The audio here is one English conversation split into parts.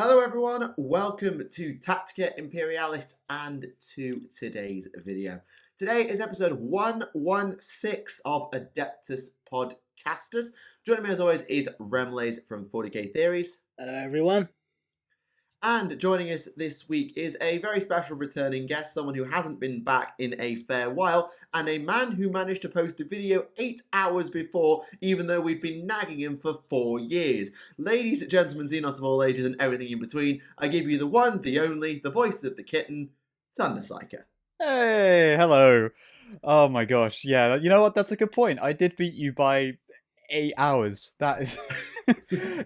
Hello everyone, welcome to Tactica, Imperialis and to today's video. Today is episode 116 of Adeptus Podcastus. Joining me as always is Remleiz from 40k Theories. Hello everyone. And joining us this week is a very special returning guest, someone who hasn't been back in a fair while, and a man who managed to post a video 8 hours before, even though we've been nagging him for 4 years. Ladies, gentlemen, Xenos of all ages and everything in between, I give you the one, the only, the voice of the kitten, ThunderPsyker. Hey, hello. Oh my gosh, yeah, you know what, that's a good point. I did beat you by 8 hours. That is...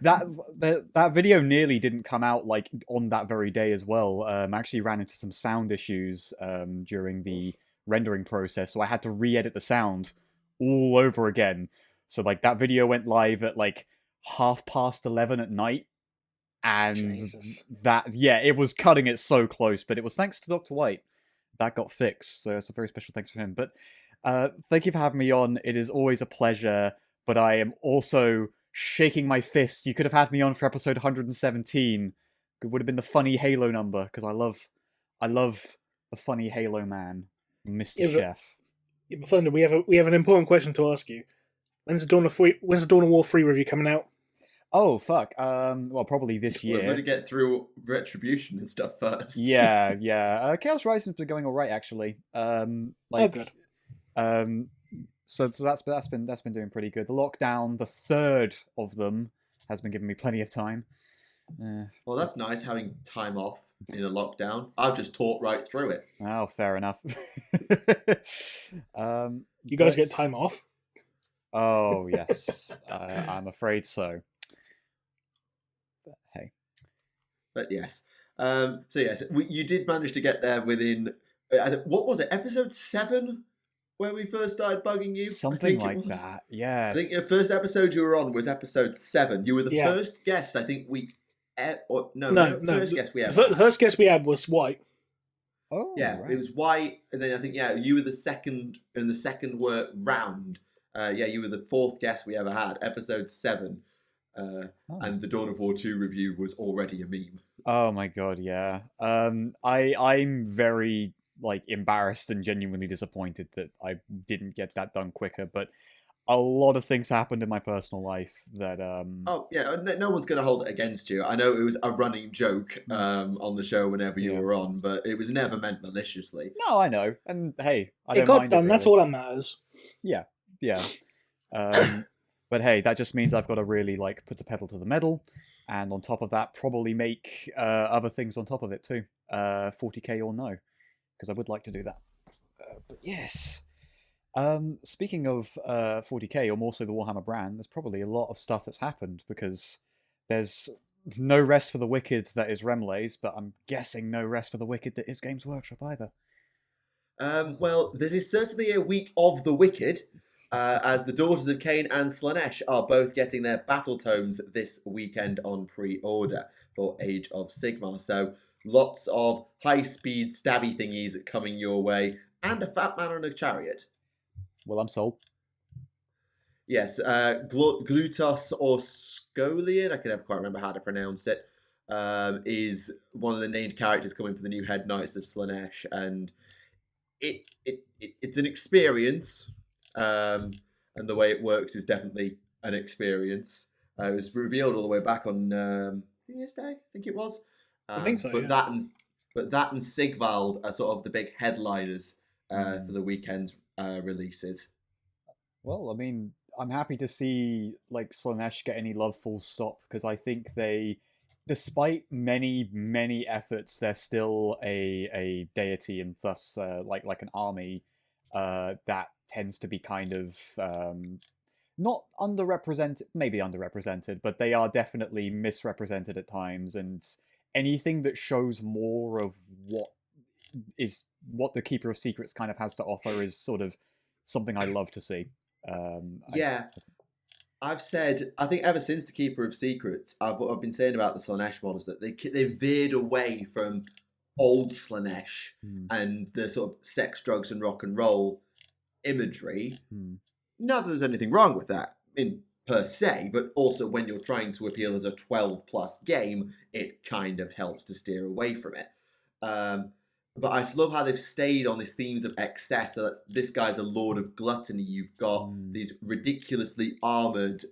that video nearly didn't come out like on that very day as well. I actually ran into some sound issues during the rendering process, so I had to re-edit the sound all over again. So like that video went live at like 11:30 at night, and Jesus. it was cutting it so close, but it was thanks to Dr. White that got fixed. So it's a very special thanks for him. But thank you for having me on. It is always a pleasure, but I am also shaking my fist. You could have had me on for episode 117. It would have been the funny Halo number, because I love the funny Halo man, Mr. Chef. Yeah, but Thunder, we have an important question to ask you. When's the Dawn of War 3 review coming out? Oh fuck. Well, probably this year. We're going to get through Retribution and stuff first. Yeah. Chaos Rising's been going all right actually. Good. So that's been doing pretty good. The lockdown, the third of them, has been giving me plenty of time. Well, that's nice having time off in a lockdown. I've just taught right through it. Oh, fair enough. You guys get time off? Oh yes, I'm afraid so. But hey. But yes. You did manage to get there within. What was it? Episode 7. Where we first started bugging you? Something like that, yes. I think the first episode you were on was episode 7. You were the first guest I think we... first guest we ever The first guest we had was White. Oh, yeah, right. It was White, and then I think, you were the second, in the second round. You were the 4th guest we ever had, episode 7. And the Dawn of War 2 review was already a meme. Oh my god, yeah. I'm very... embarrassed and genuinely disappointed that I didn't get that done quicker, but a lot of things happened in my personal life that Oh yeah, no one's going to hold it against you. I know it was a running joke on the show whenever you were on, but it was never meant maliciously. No, I know, and hey, I don't it got mind done, it, really. That's all that matters. Yeah. But hey, that just means I've got to really put the pedal to the metal, and on top of that probably make other things on top of it too, 40k or no. Because I would like to do that. But yes. Speaking of 40k, or more so the Warhammer brand, there's probably a lot of stuff that's happened, because there's no rest for the wicked that is Remleiz, but I'm guessing no rest for the wicked that is Games Workshop either. Well, this is certainly a week of the wicked, as the Daughters of Cain and Slaanesh are both getting their battle tomes this weekend on pre-order for Age of Sigmar. So lots of high-speed stabby thingies coming your way, and a fat man on a chariot. Well, I'm sold. Yes, Glutos or Scolian, I can never quite remember how to pronounce it, is one of the named characters coming for the new Head Knights of Slaanesh, and it's an experience, and the way it works is definitely an experience. It was revealed all the way back on New Year's Day, I think it was. I think so. But that and Sigvald are sort of the big headliners for the weekend's releases. Well, I mean, I'm happy to see Slaanesh get any love, full stop, because I think they, despite many efforts, they're still a deity, and thus like an army that tends to be kind of not underrepresented, maybe underrepresented, but they are definitely misrepresented at times, and anything that shows more of what the Keeper of Secrets kind of has to offer is sort of something I love to see. I've said, I think ever since the Keeper of Secrets, I've been saying about the Slaanesh models that they veered away from old Slaanesh and the sort of sex, drugs, and rock and roll imagery. Not that there's anything wrong with that. I mean, per se, but also when you're trying to appeal as a 12+ game, it kind of helps to steer away from it. But I just love how they've stayed on these themes of excess. So this guy's a lord of gluttony. You've got these ridiculously armored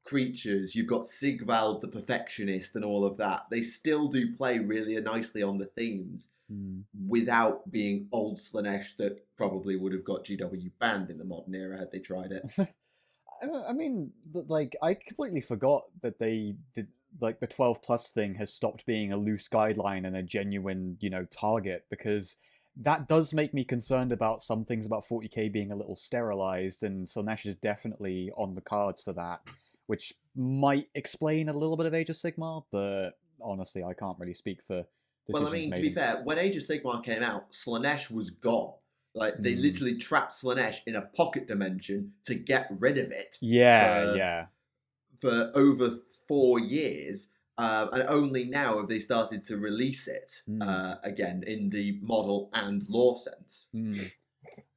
creatures. You've got Sigvald the perfectionist and all of that. They still do play really nicely on the themes without being old Slaanesh that probably would have got GW banned in the modern era had they tried it. I mean, like, I completely forgot that they did, like, the 12+ thing has stopped being a loose guideline and a genuine, target, because that does make me concerned about some things about 40k being a little sterilized, and Slaanesh is definitely on the cards for that, which might explain a little bit of Age of Sigmar, but honestly, I can't really speak for decisions Well, I mean, made to be fair, when Age of Sigmar came out, Slaanesh was gone. Like, they literally trapped Slaanesh in a pocket dimension to get rid of it. For over 4 years. And only now have they started to release it again in the model and lore sense.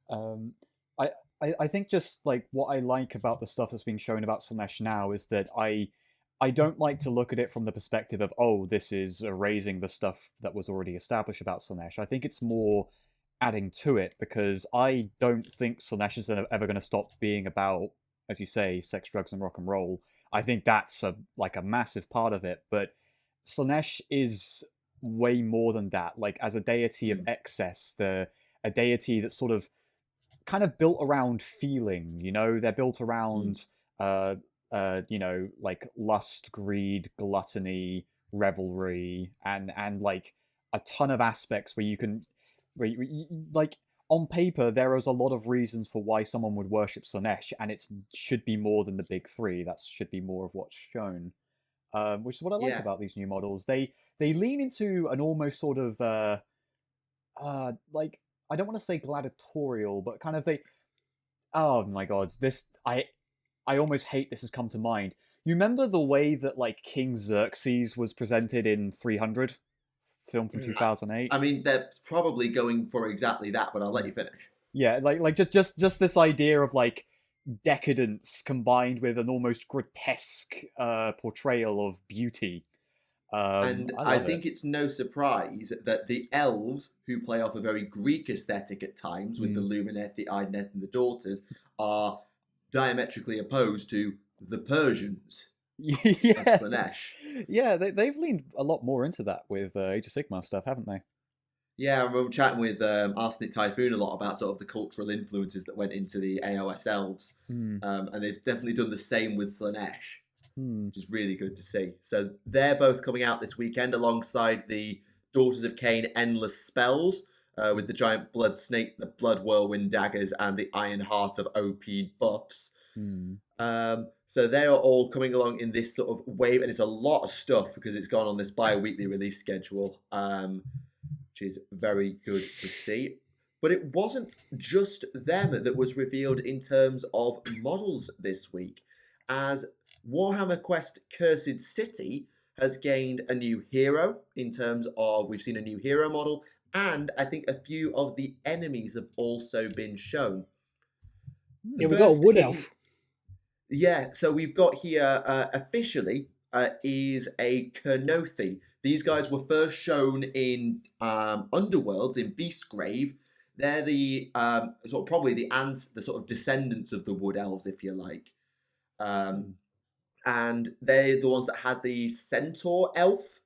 I think just like what I like about the stuff that's being shown about Slaanesh now is that I don't like to look at it from the perspective of, oh, this is erasing the stuff that was already established about Slaanesh. I think it's more adding to it, because I don't think Slaanesh is ever going to stop being about, as you say, sex, drugs, and rock and roll. I think that's a massive part of it, but Slaanesh is way more than that. Like, as a deity of excess, a deity that's sort of kind of built around feeling, they're built around like lust, greed, gluttony, revelry, and like a ton of aspects where you can like, on paper there is a lot of reasons for why someone would worship Slaanesh, and it should be more than the big three. That should be more of what's shown, which is what I like about these new models. They lean into an almost sort of like, I don't want to say gladiatorial, but kind of oh my god, this I almost hate this has come to mind. You remember the way that, like, King Xerxes was presented in 300? Film from 2008. I mean, they're probably going for exactly that, but I'll let you finish. Yeah, like just this idea of, like, decadence combined with an almost grotesque portrayal of beauty. And I think it's no surprise that the Elves, who play off a very Greek aesthetic at times with the Lumineth, the Idneth, and the Daughters, are diametrically opposed to the Persians. Slaanesh. Yeah, they've leaned a lot more into that with Age of Sigmar stuff, haven't they? Yeah, I remember chatting with Arsenic Typhoon a lot about sort of the cultural influences that went into the AOS Elves. And they've definitely done the same with Slaanesh, which is really good to see. So they're both coming out this weekend alongside the Daughters of Cain Endless Spells, with the Giant Blood Snake, the Blood Whirlwind Daggers, and the Iron Heart of OP buffs. So they are all coming along in this sort of wave, and it's a lot of stuff because it's gone on this bi-weekly release schedule, which is very good to see. But it wasn't just them that was revealed in terms of models this week, as Warhammer Quest Cursed City has gained a new hero in terms of, we've seen a new hero model, and I think a few of the enemies have also been shown. Yeah, we've got a wood elf. Yeah, so we've got here officially is a Kernothi. These guys were first shown in Underworlds in Beastgrave. They're the sort of probably the sort of descendants of the Wood Elves, if you like. And they're the ones that had the Centaur Elf.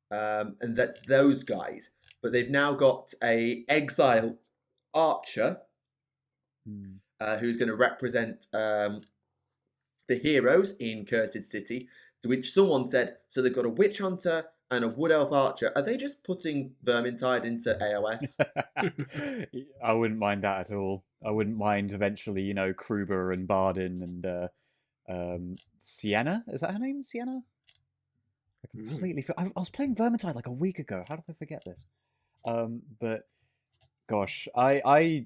And that's those guys. But they've now got a Exile Archer. Who's going to represent the heroes in Cursed City, to which someone said, so they've got a Witch Hunter and a Wood Elf Archer. Are they just putting Vermintide into AOS? I wouldn't mind that at all. I wouldn't mind eventually, Kruber and Bardin and Sienna. Is that her name? Sienna? I completely. I was playing Vermintide like a week ago. How did I forget this? But gosh, I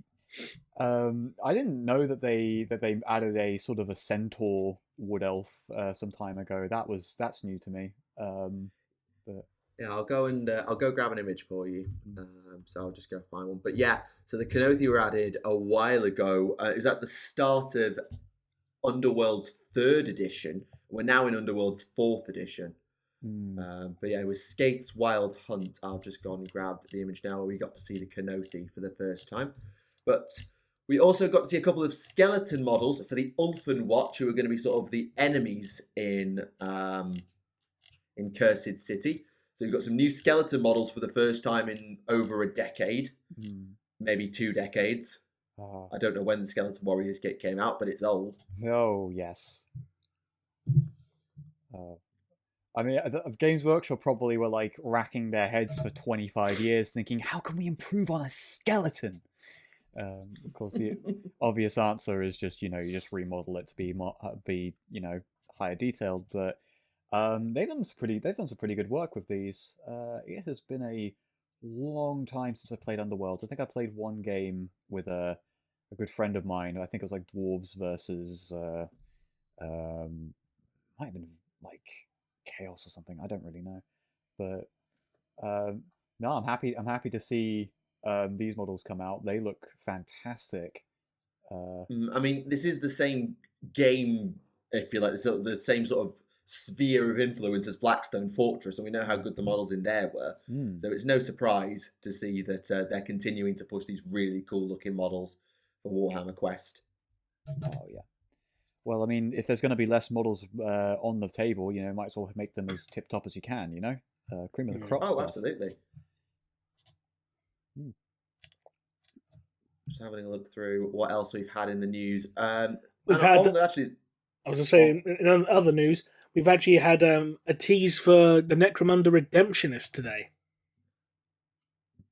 didn't know that they added a sort of a centaur wood elf some time ago. That's new to me. But yeah, I'll go grab an image for you. So I'll just go find one. But yeah, so the Kernothi were added a while ago. It was at the start of Underworld's 3rd edition. We're now in Underworld's 4th edition. But yeah, it was Skate's Wild Hunt. I've just gone and grabbed the image now where we got to see the Kenothi for the first time. But we also got to see a couple of skeleton models for the Ulfan Watch, who are going to be sort of the enemies in Cursed City. So we've got some new skeleton models for the first time in over a decade, maybe 2 decades. I don't know when the Skeleton Warriors kit came out, but it's old. Oh, yes. I mean, Games Workshop probably were like racking their heads for 25 years thinking, how can we improve on a skeleton? Of course, the obvious answer is just, you just remodel it to be higher detailed. But they've done some pretty good work with these. It has been a long time since I played Underworlds. I think I played one game with a good friend of mine. I think it was like Dwarves versus might have been like Chaos or something. I don't really know, but no, I'm happy to see these models come out. They look fantastic. I mean, this is the same game, if you like, the same sort of sphere of influence as Blackstone Fortress, and we know how good the models in there were. So it's no surprise to see that they're continuing to push these really cool looking models for Warhammer Quest. Oh yeah. Well, I mean, if there's going to be less models on the table, might as well make them as tip top as you can. Cream of the crop. Oh, absolutely. Just having a look through what else we've had in the news. We've had actually. I was going to say, in other news, we've actually had a tease for the Necromunda Redemptionist today.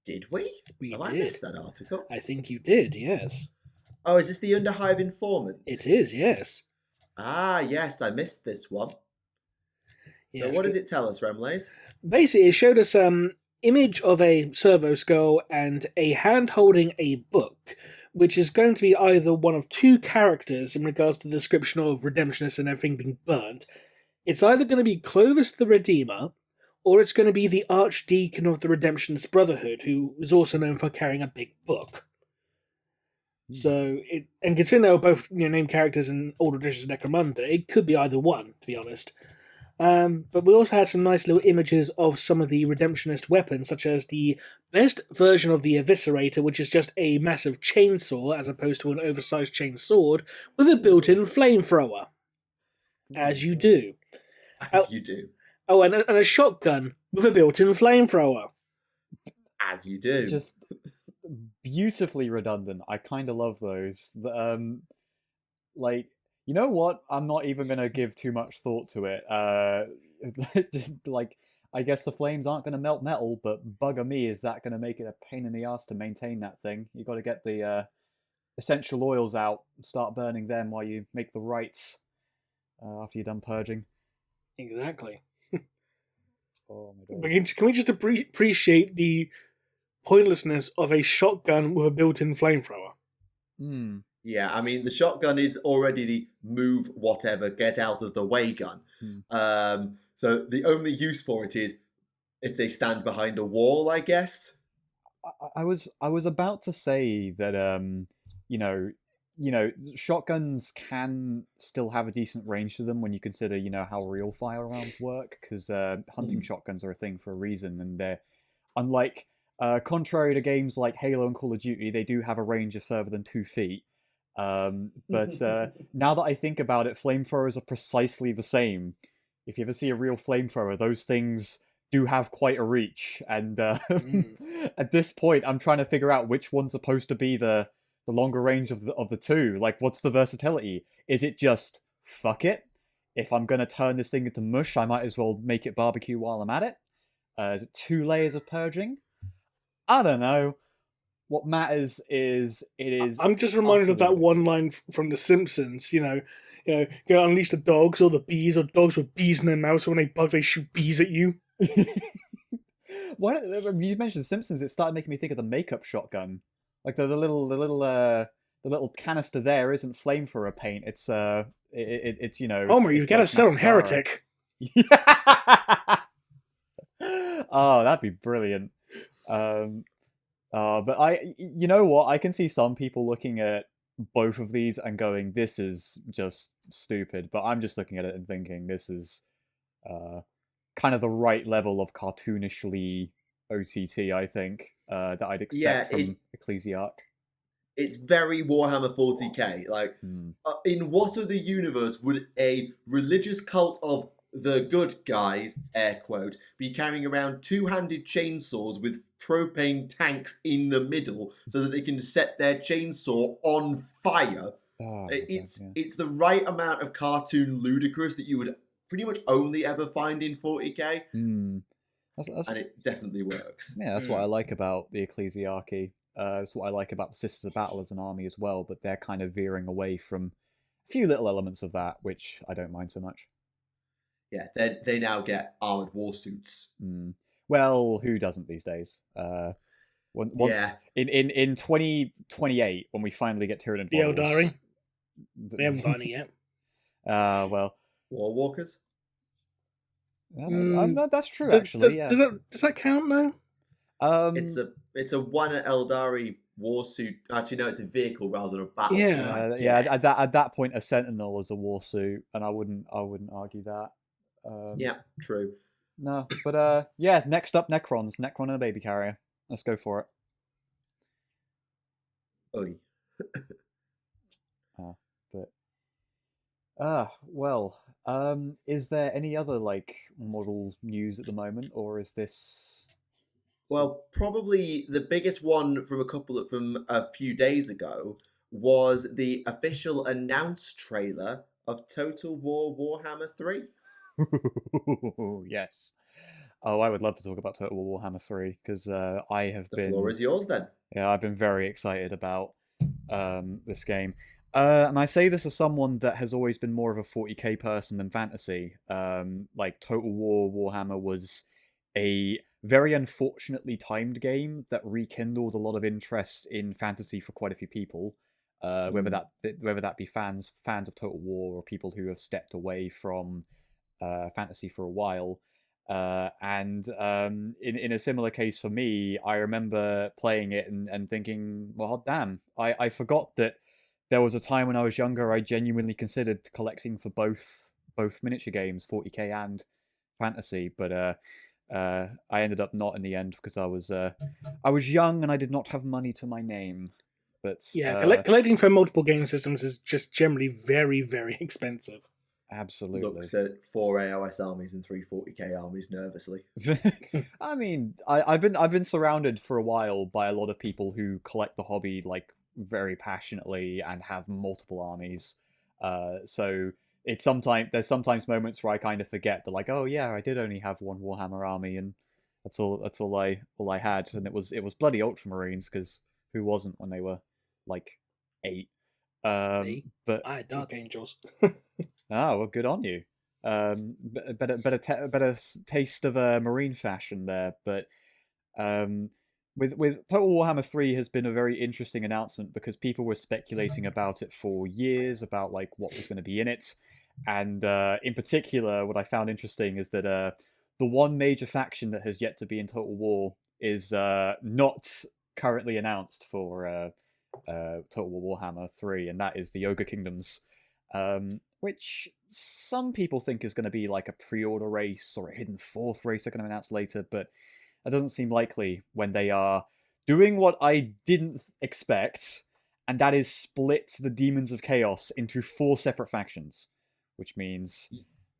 Did we? We I missed that article. I think you did, yes. Oh, is this the Underhive Informant? It is, yes. Ah, yes, I missed this one. So what does it tell us, Remleiz? Basically, it showed us image of a servo skull and a hand holding a book, which is going to be either one of 2 characters in regards to the description of Redemptionists and everything being burnt. It's either going to be Clovis the Redeemer, or it's going to be the Archdeacon of the Redemptionist Brotherhood, who is also known for carrying a big book. So, and considering they were both named characters in older editions of Necromunda, it could be either one, to be honest. But we also had some nice little images of some of the Redemptionist weapons, such as the best version of the Eviscerator, which is just a massive chainsaw as opposed to an oversized chain sword, with a built-in flamethrower. As you do. As you do. Oh, and a shotgun with a built-in flamethrower. As you do. Just beautifully redundant. I kind of love those. Like, you know what? I'm not even going to give too much thought to it. Like, I guess the flames aren't going to melt metal, but bugger me, is that going to make it a pain in the ass to maintain that thing? You got to get the essential oils out and start burning them while you make the rites after you're done purging. Exactly. Oh my God. Can we just appreciate the pointlessness of a shotgun with a built-in flamethrower? Yeah, I mean, the shotgun is already the move whatever, get out of the way gun. So the only use for it is if they stand behind a wall, I guess. I was about to say that shotguns can still have a decent range to them when you consider how real firearms work, because hunting shotguns are a thing for a reason, and they're unlike contrary to games like Halo and Call of Duty, they do have a range of further than 2 feet. But now that I think about it, flamethrowers are precisely the same. If you ever see a real flamethrower, those things do have quite a reach, and at this point I'm trying to figure out which one's supposed to be the longer range of the 2. Like, what's the versatility? Is it just fuck it? If I'm gonna turn this thing into mush, I might as well make it barbecue while I'm at it. Is it 2 layers of purging? I don't know. What matters is it is. I'm just reminded of that one line from The Simpsons. Go unleash the dogs or the bees, or dogs with bees in their mouths. So when they bug, they shoot bees at you. Why? You mentioned The Simpsons. It started making me think of the makeup shotgun. Like the little canister there isn't flamethrower paint. It's it's Homer, you've got to sell on Heretic. Oh, that'd be brilliant. But you know what? I can see some people looking at both of these and going, this is just stupid. But I'm just looking at it and thinking, this is kind of the right level of cartoonishly OTT, I think, that I'd expect from Ecclesiarch. It's very Warhammer 40k. Like, in what other universe would a religious cult of the good guys, air quote, be carrying around two-handed chainsaws with propane tanks in the middle so that they can set their chainsaw on fire? It's the right amount of cartoon ludicrous that you would pretty much only ever find in 40k. And it definitely works. Yeah, that's what I like about the Ecclesiarchy. That's what I like about the Sisters of Battle as an army as well, but they're kind of veering away from a few little elements of that, which I don't mind so much. Yeah, they now get armoured war suits. Well, who doesn't these days? Once in 2028, when we finally get Tyranid the Eldari. We haven't got any yet. Well, War Walkers. That's true. Actually, does that count now? It's a one Eldari war suit. Actually, no, it's a vehicle rather than a battle. At that point, a Sentinel is a war suit, and I wouldn't argue that. Yeah, true. No, but next up, Necrons. Necron and a baby carrier. Let's go for it. Oy. Is there any other model news at the moment, or is this? Well, probably the biggest one from a few days ago was the official announced trailer of Total War Warhammer 3. Yes. Oh, I would love to talk about Total War Warhammer 3 because The floor is yours then. Yeah, I've been very excited about this game. And I say this as someone that has always been more of a 40k person than fantasy. Total War Warhammer was a very unfortunately timed game that rekindled a lot of interest in fantasy for quite a few people. Whether that be fans of Total War or people who have stepped away from fantasy for a while. In a similar case for me, I remember playing it and thinking, well, damn, I forgot that there was a time when I was younger I genuinely considered collecting for both miniature games, 40k and fantasy, but I ended up not in the end because I was young and I did not have money to my name. But collecting for multiple game systems is just generally very, very expensive. Absolutely. Looks at 4 AOS armies and 3 40k armies nervously. I mean, I've been surrounded for a while by a lot of people who collect the hobby very passionately and have multiple armies. So there's sometimes moments where I kind of forget that oh yeah, I did only have one Warhammer army and that's all I had, and it was bloody Ultramarines, because who wasn't when they were 8? But I had Dark Angels. Oh, well, good on you. Better taste of Marine fashion there. But with Total Warhammer 3 has been a very interesting announcement because people were speculating about it for years, about what was going to be in it. And in particular, what I found interesting is that the one major faction that has yet to be in Total War is not currently announced for Total War Warhammer 3, and that is the Ogre Kingdoms. Which some people think is going to be a pre-order race or a hidden fourth race they're going to announce later, but that doesn't seem likely when they are doing what I didn't expect, and that is split the Demons of Chaos into 4 separate factions, which means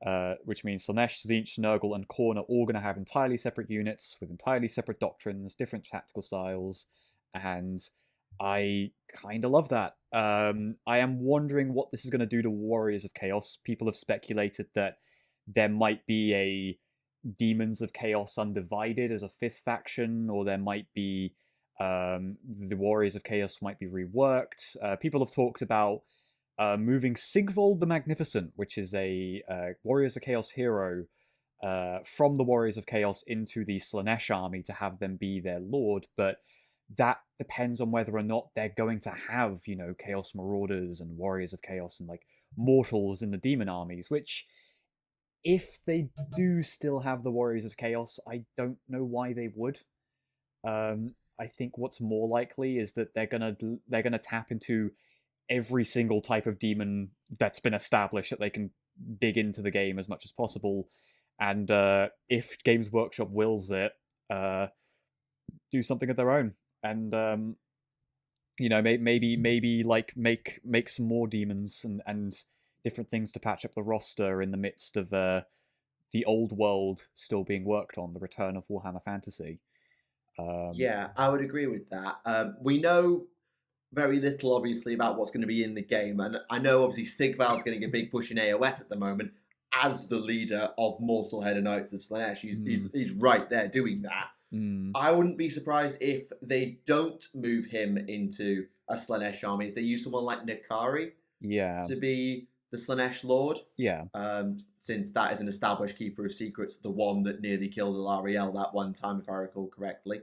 Slaanesh, Tzeentch, Nurgle, and Khorne are all going to have entirely separate units with entirely separate doctrines, different tactical styles, and I kind of love that. I am wondering what this is going to do to Warriors of Chaos. People have speculated that there might be a Demons of Chaos Undivided as a 5th faction, or there might be the Warriors of Chaos might be reworked. People have talked about moving Sigvald the Magnificent, which is a Warriors of Chaos hero, from the Warriors of Chaos into the Slaanesh army to have them be their lord, but that depends on whether or not they're going to have, Chaos Marauders and Warriors of Chaos and Mortals in the demon armies, which, if they do still have the Warriors of Chaos, I don't know why they would. I think what's more likely is that they're gonna tap into every single type of demon that's been established that they can dig into the game as much as possible. And if Games Workshop wills it, do something of their own. And maybe like make some more demons and different things to patch up the roster in the midst of the old world still being worked on, the return of Warhammer Fantasy. Yeah, I would agree with that. We know very little, obviously, about what's going to be in the game, and I know, obviously, Sigval's getting a big push in AOS at the moment as the leader of Morselhead and Knights of Slaanesh. He's right there doing that. I wouldn't be surprised if they don't move him into a Slaanesh army, if they use someone like Nakari to be the Slaanesh Lord. Yeah. Since that is an established Keeper of Secrets, the one that nearly killed Alariel that one time, if I recall correctly.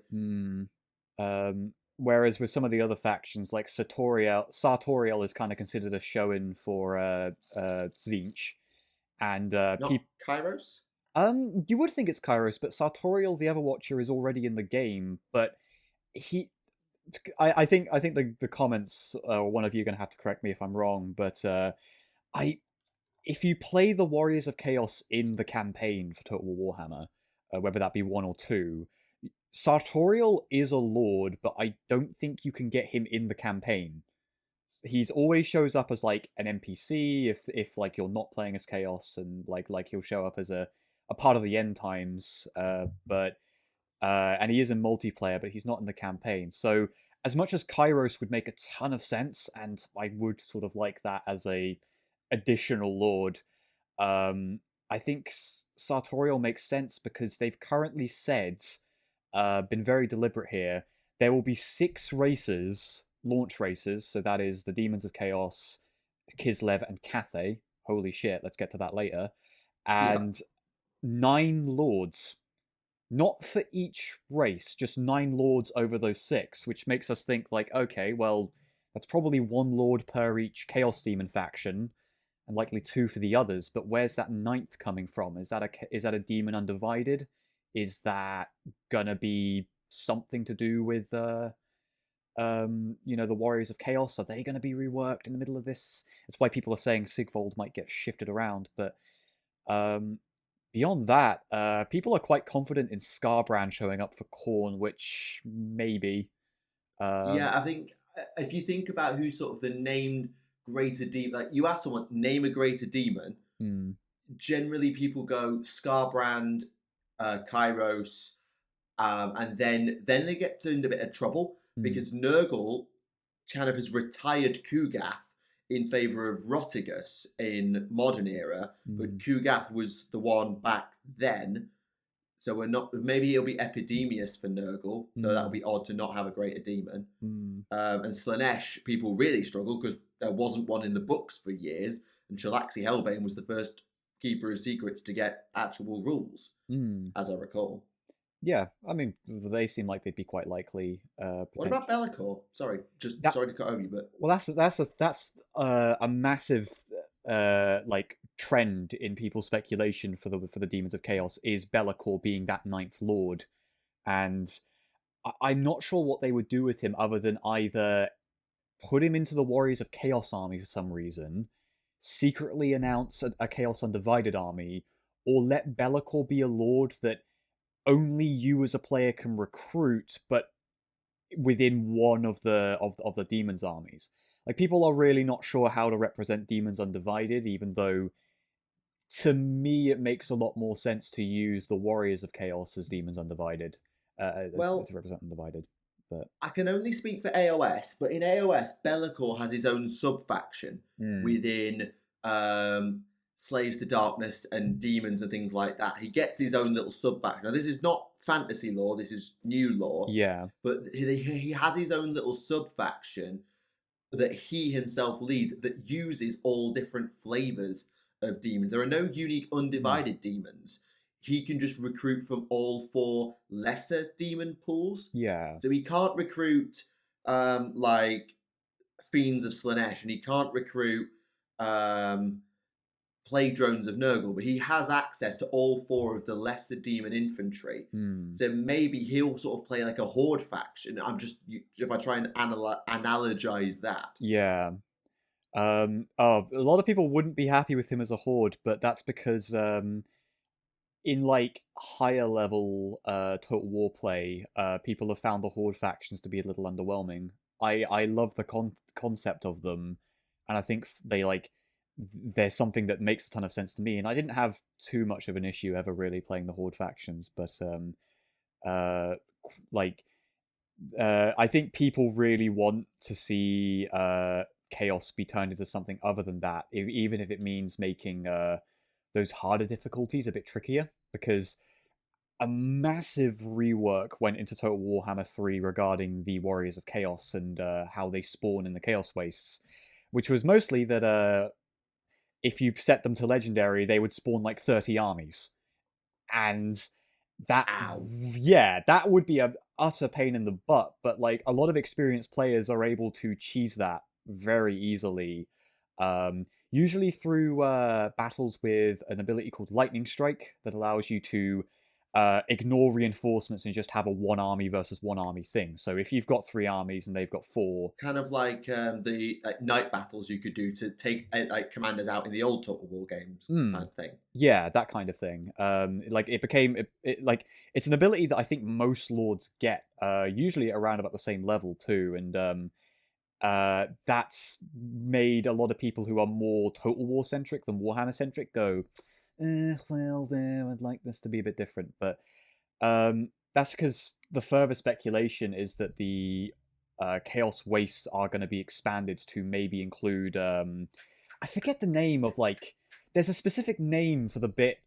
Whereas with some of the other factions, like Sartoriel is kind of considered a show-in for Tzeentch. And Not Kairos? You would think it's Kairos, but Sartoriel the Everwatcher is already in the game, but I think the comments, one of you are going to have to correct me if I'm wrong, but if you play the Warriors of Chaos in the campaign for Total War Warhammer, whether that be 1 or 2, Sartoriel is a lord, but I don't think you can get him in the campaign. He's always shows up as like an NPC if like you're not playing as Chaos, and like he'll show up as a part of the end times, but and he is in multiplayer, but he's not in the campaign. So as much as Kairos would make a ton of sense, and I would sort of like that as a additional lord, I think Sartorial makes sense because they've currently said, been very deliberate here, there will be 6 races, launch races, so that is the Demons of Chaos, Kislev, and Cathay. Holy shit, let's get to that later. And 9 lords. Not for each race, just 9 lords over those 6, which makes us think like, okay, well, that's probably 1 lord per each Chaos Demon faction, and likely 2 for the others, but where's that 9th coming from? Is that a Demon Undivided? Is that gonna be something to do with the Warriors of Chaos? Are they gonna be reworked in the middle of this? That's why people are saying Sigvold might get shifted around, but beyond that, people are quite confident in Scarbrand showing up for Khorne, which maybe. Yeah, I think if you think about who sort of the named greater demon, like you ask someone, name a greater demon, generally people go Scarbrand, Kairos, and then they get into a bit of trouble because Nurgle kind of has retired Kugath in favour of Rotigus in modern era, but Kugath was the one back then. So we're not. Maybe it'll be Epidemius for Nurgle, though that would be odd to not have a greater demon. And Slaanesh, people really struggle because there wasn't one in the books for years, and Shalaxi Hellbane was the first Keeper of Secrets to get actual rules, as I recall. Yeah, I mean, they seem like they'd be quite likely. What about Be'lakor? Sorry, sorry to cut over you, but that's a massive like trend in people's speculation for the Demons of Chaos is Be'lakor being that 9th lord, and I'm not sure what they would do with him other than either put him into the Warriors of Chaos army for some reason, secretly announce a Chaos Undivided army, or let Be'lakor be a lord that only you as a player can recruit, but within one of the Demons armies. Like, people are really not sure how to represent Demons Undivided, even though, to me, it makes a lot more sense to use the Warriors of Chaos as Demons Undivided, to represent Undivided. But I can only speak for AOS, but in AOS, Be'lakor has his own sub-faction within Slaves to Darkness and Demons and things like that. He gets his own little sub-faction. Now, this is not fantasy lore, this is new lore. Yeah. But he has his own little sub-faction that he himself leads that uses all different flavours of demons. There are no unique undivided demons. He can just recruit from all 4 lesser demon pools. Yeah. So he can't recruit like Fiends of Slaanesh, and he can't recruit Plague Drones of Nurgle, but he has access to all 4 of the lesser demon infantry. So maybe he'll sort of play like a horde faction. If I try and analogize that. Yeah. A lot of people wouldn't be happy with him as a horde, but that's because in like higher level Total War play, people have found the horde factions to be a little underwhelming. I love the concept of them, and I think there's something that makes a ton of sense to me. And I didn't have too much of an issue ever really playing the horde factions, but I think people really want to see chaos be turned into something other than that, even if it means making those harder difficulties a bit trickier, because a massive rework went into Total Warhammer 3 regarding the Warriors of Chaos and how they spawn in the Chaos Wastes, which was mostly that if you set them to Legendary, they would spawn like 30 armies. And that, that would be a utter pain in the butt, but like a lot of experienced players are able to cheese that very easily, usually through battles with an ability called Lightning Strike that allows you to ignore reinforcements and just have a one army versus one army thing. So if you've got 3 armies and they've got 4, kind of like the night battles you could do to take like commanders out in the old Total War games type of thing. Yeah, that kind of thing. Like it became like it's an ability that I think most lords get, usually around about the same level too, and that's made a lot of people who are more Total War centric than Warhammer centric go, well, I'd like this to be a bit different. But that's because the further speculation is that the Chaos Wastes are going to be expanded to maybe include, I forget the name of, like, there's a specific name for the bit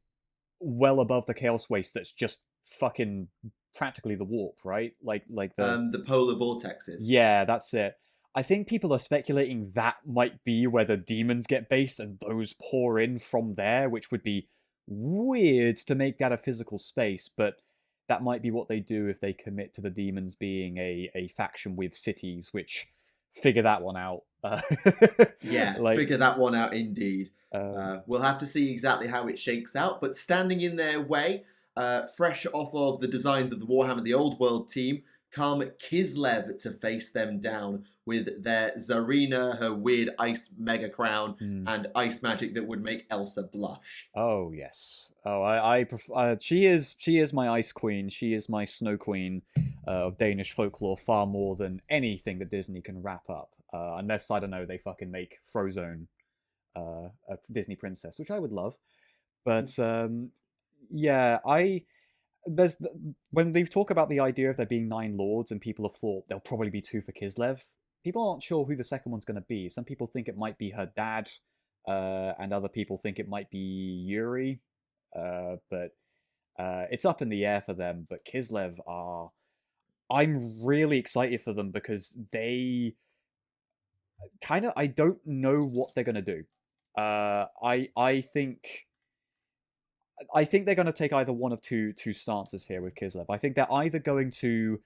well above the Chaos Waste that's just fucking practically the warp, right? Like the polar vortexes. Yeah, that's it. I think people are speculating that might be where the demons get based and those pour in from there, which would be weird to make that a physical space, but that might be what they do if they commit to the demons being a faction with cities, which figure that one out. Yeah, figure that one out indeed. We'll have to see exactly how it shakes out, but standing in their way, fresh off of the designs of the Warhammer the Old World team, come Kislev to face them down with their Zarina, her weird ice mega crown, and ice magic that would make Elsa blush. Oh yes. Oh, I prefer. She is my ice queen. She is my snow queen of Danish folklore, far more than anything that Disney can wrap up. Unless, I don't know, they fucking make Frozone a Disney princess, which I would love. But yeah, when they talk about the idea of there being 9 lords and people have thought there'll probably be 2 for Kislev, people aren't sure who the second one's going to be. Some people think it might be her dad, and other people think it might be Yuri, but it's up in the air for them. But Kislev I'm really excited for them because they I don't know what they're going to do. I think they're going to take either one of two stances here with Kislev. I think they're either going to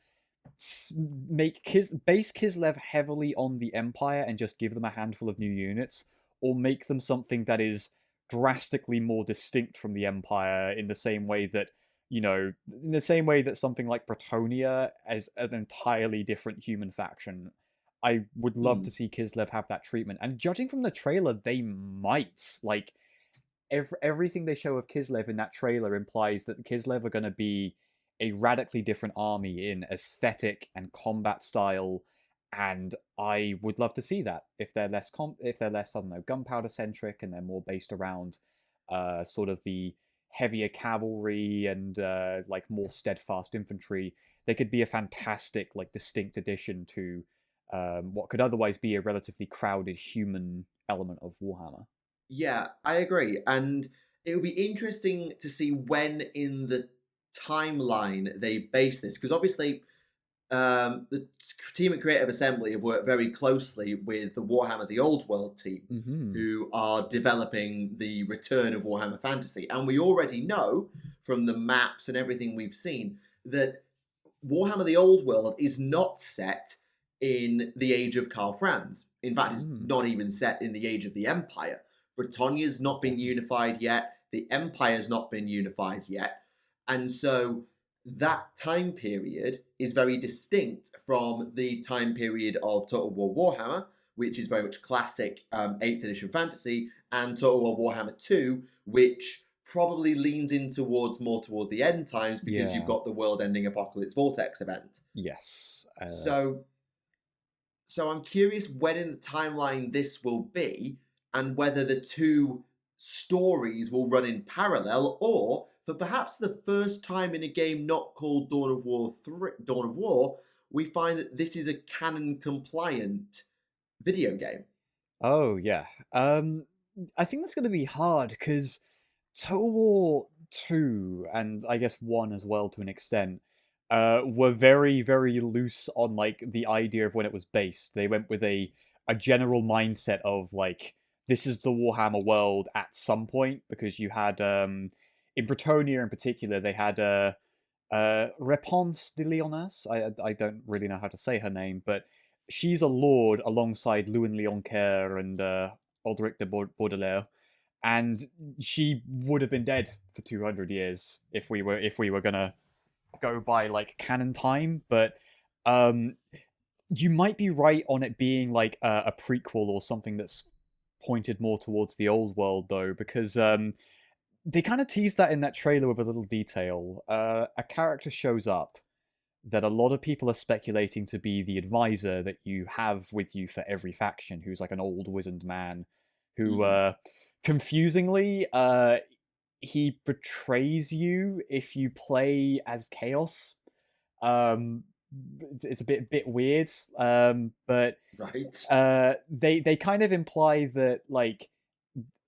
make base Kislev heavily on the Empire and just give them a handful of new units, or make them something that is drastically more distinct from the Empire in the same way that, something like Bretonia is an entirely different human faction. I would love to see Kislev have that treatment. And judging from the trailer, they might. Like, everything they show of Kislev in that trailer implies that the Kislev are going to be a radically different army in aesthetic and combat style, and I would love to see that if they're less I don't know, gunpowder centric and they're more based around sort of the heavier cavalry and like more steadfast infantry. They could be a fantastic, like, distinct addition to what could otherwise be a relatively crowded human element of Warhammer. Yeah, I agree. And it would be interesting to see when in the timeline they base this. Because obviously, the team at Creative Assembly have worked very closely with the Warhammer the Old World team, who are developing the return of Warhammer Fantasy. And we already know from the maps and everything we've seen that Warhammer the Old World is not set in the age of Karl Franz. In fact, it's not even set in the age of the Empire. Bretonia's not been unified yet. The Empire's not been unified yet. And so that time period is very distinct from the time period of Total War Warhammer, which is very much classic 8th edition fantasy, and Total War Warhammer 2, which probably leans in more toward the end times because you've got the world-ending Apocalypse Vortex event. Yes. So I'm curious when in the timeline this will be, and whether the two stories will run in parallel, or for perhaps the first time in a game not called Dawn of War, we find that this is a canon-compliant video game. Oh, yeah. I think that's going to be hard, because Total War 2, and I guess 1 as well to an extent, were very, very loose on, like, the idea of when it was based. They went with a general mindset of, like, this is the Warhammer world at some point, because you had, in Bretonia in particular, they had Réponse de Lyonnaise. I don't really know how to say her name, but she's a lord alongside Louis Leoncoeur and Alderic de Baudelaire, and she would have been dead for 200 years if we were gonna go by like canon time. But you might be right on it being like a prequel or something that's pointed more towards the old world, though, because they kind of teased that in that trailer with a little detail. A character shows up that a lot of people are speculating to be the advisor that you have with you for every faction, who's like an old wizened man who, confusingly, he betrays you if you play as Chaos. It's a bit weird, but right. They kind of imply that like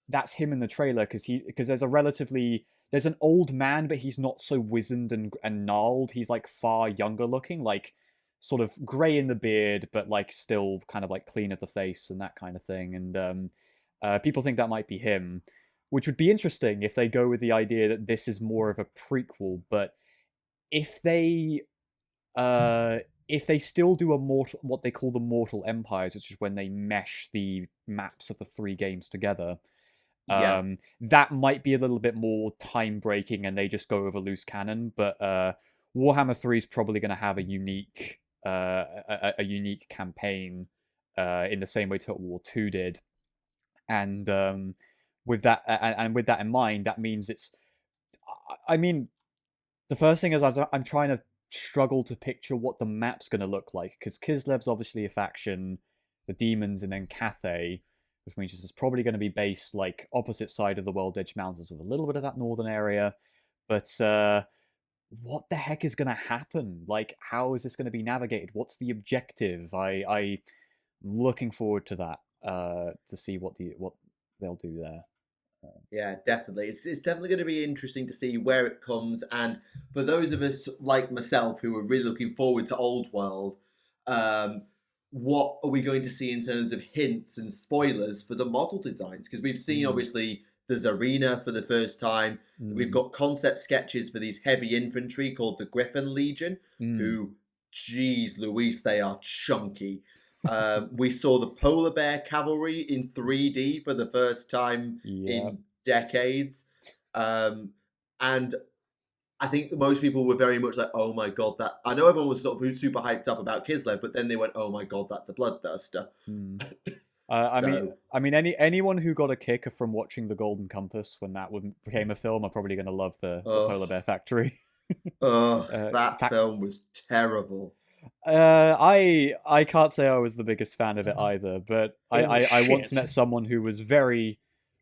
that's him in the trailer, because there's an old man, but he's not so wizened and gnarled. He's like far younger looking, like sort of grey in the beard, but like still kind of like clean at the face and that kind of thing. And people think that might be him, which would be interesting if they go with the idea that this is more of a prequel. But if they still do what they call the Mortal Empires, which is when they mesh the maps of the 3 games together, that might be a little bit more time-breaking and they just go over loose canon. But Warhammer 3 is probably going to have a unique campaign in the same way Total War 2 did. And with that in mind, that means the first thing is I'm trying to struggle to picture what the map's going to look like, because Kislev's obviously a faction, the demons, and then Cathay, which means this is probably going to be based like opposite side of the World Edge Mountains with a little bit of that northern area. But what the heck is going to happen? Like, how is this going to be navigated? What's the objective? I'm looking forward to that, to see what they'll do there. Yeah, definitely. It's definitely going to be interesting to see where it comes. And for those of us like myself who are really looking forward to Old World, what are we going to see in terms of hints and spoilers for the model designs? Because we've seen, obviously, the Tsarina for the first time. We've got concept sketches for these heavy infantry called the Griffin Legion, who, geez Louise, they are chunky. We saw the Polar Bear Cavalry in 3D for the first time in decades. And I think most people were very much like, oh my god, that... I know everyone was sort of super hyped up about Kislev, but then they went, oh my god, that's a bloodthirster. I mean, anyone who got a kick from watching The Golden Compass when that became a film are probably going to love the Polar Bear Factory. That film was terrible. I can't say I was the biggest fan of it either, but I once met someone who was very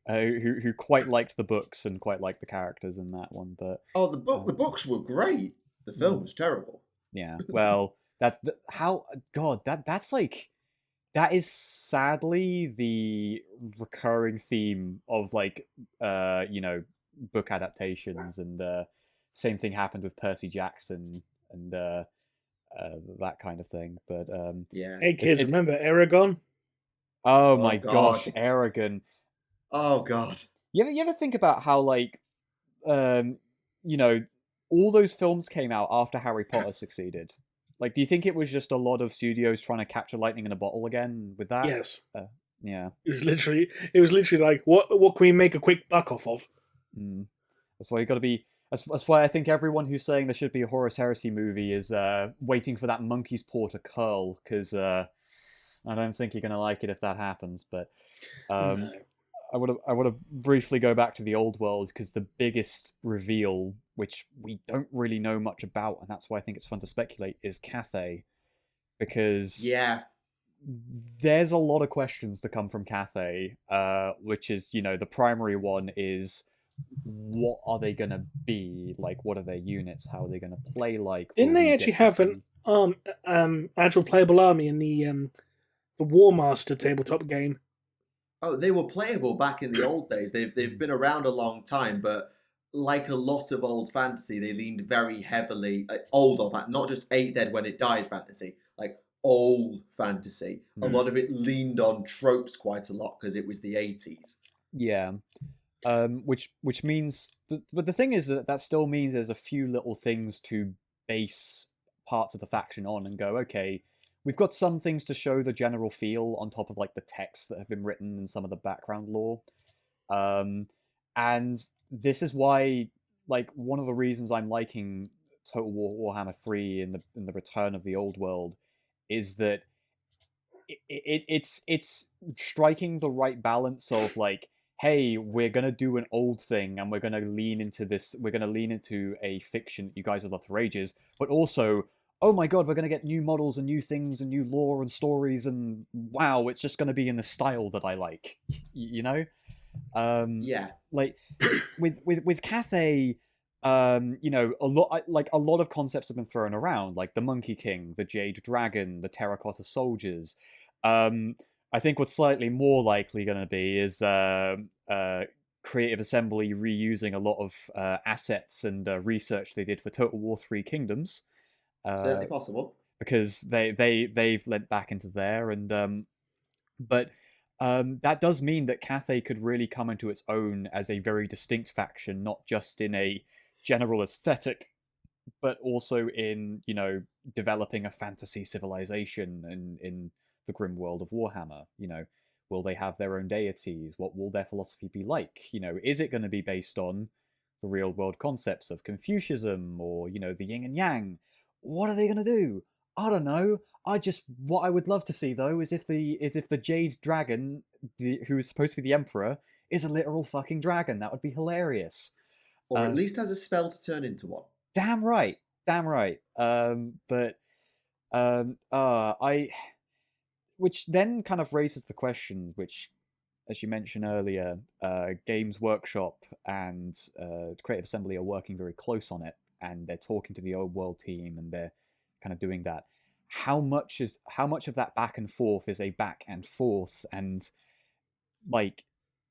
who quite liked the books and quite liked the characters in that one. But the books were great. The film was terrible. Yeah, well, that is sadly the recurring theme of like book adaptations, and same thing happened with Percy Jackson and that kind of thing. But yeah. Hey kids, remember Aragon? Oh my gosh, Aragon. Oh god. You ever think about how like all those films came out after Harry Potter succeeded? Like, do you think it was just a lot of studios trying to capture lightning in a bottle again with that? Yes. Yeah. It was literally like, what can we make a quick buck off of? That's why you got to be. That's why I think everyone who's saying there should be a Horus Heresy movie is waiting for that monkey's paw to curl, because I don't think you're gonna like it if that happens. But No. I want to briefly go back to the old world because the biggest reveal, which we don't really know much about, and that's why I think it's fun to speculate, is Cathay, because Yeah. there's a lot of questions to come from Cathay, which is, the primary one is, what are they going to be? Like, what are their units? How are they going to play like? Didn't Will they we actually get to have an actual playable army in the War Master tabletop game? Oh, they were playable back in the old days. They've been around a long time, but like a lot of old fantasy, they leaned very heavily not just 8th Dead when it died fantasy, like old fantasy. A lot of it leaned on tropes quite a lot because it was the 80s. Yeah. Which means, but the thing is that still means there's a few little things to base parts of the faction on and go, okay, we've got some things to show the general feel on top of like the texts that have been written and some of the background lore. And this is why, like, one of the reasons I'm liking Total War Warhammer 3 in the return of the old world is that it's striking the right balance of like, hey, we're gonna do an old thing and we're gonna lean into this. We're gonna lean into a fiction you guys have loved for ages, but also, oh my god, we're gonna get new models and new things and new lore and stories, and wow, it's just gonna be in the style that I like, Yeah. Like with Cathay, a lot of concepts have been thrown around, like the Monkey King, the Jade Dragon, the Terracotta Soldiers. I think what's slightly more likely going to be is Creative Assembly reusing a lot of assets and research they did for Total War 3 Kingdoms. Certainly possible. Because they've lent back into there, and but that does mean that Cathay could really come into its own as a very distinct faction, not just in a general aesthetic, but also in, developing a fantasy civilization in the grim world of Warhammer. Will they have their own deities? What will their philosophy be like? Is it going to be based on the real world concepts of Confucianism or, the yin and yang? What are they going to do? I don't know. What I would love to see though is if the Jade Dragon, who is supposed to be the Emperor, is a literal fucking dragon. That would be hilarious. Or at least has a spell to turn into one. Damn right. Which then kind of raises the question, which, as you mentioned earlier, Games Workshop and Creative Assembly are working very close on it, and they're talking to the old world team, and they're kind of doing that. How much of that back and forth is a back and forth, and like,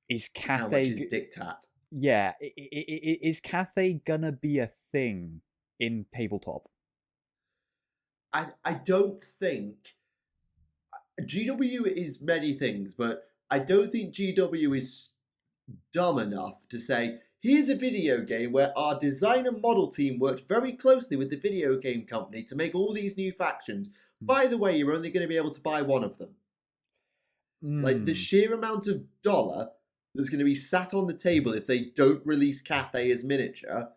is Cathay? How much is diktat? Yeah, is Cathay gonna be a thing in tabletop? I don't think GW is many things, but I don't think GW is dumb enough to say, here's a video game where our design and model team worked very closely with the video game company to make all these new factions. By the way, you're only going to be able to buy one of them. Like, the sheer amount of dollar that's going to be sat on the table if they don't release Cathay as miniature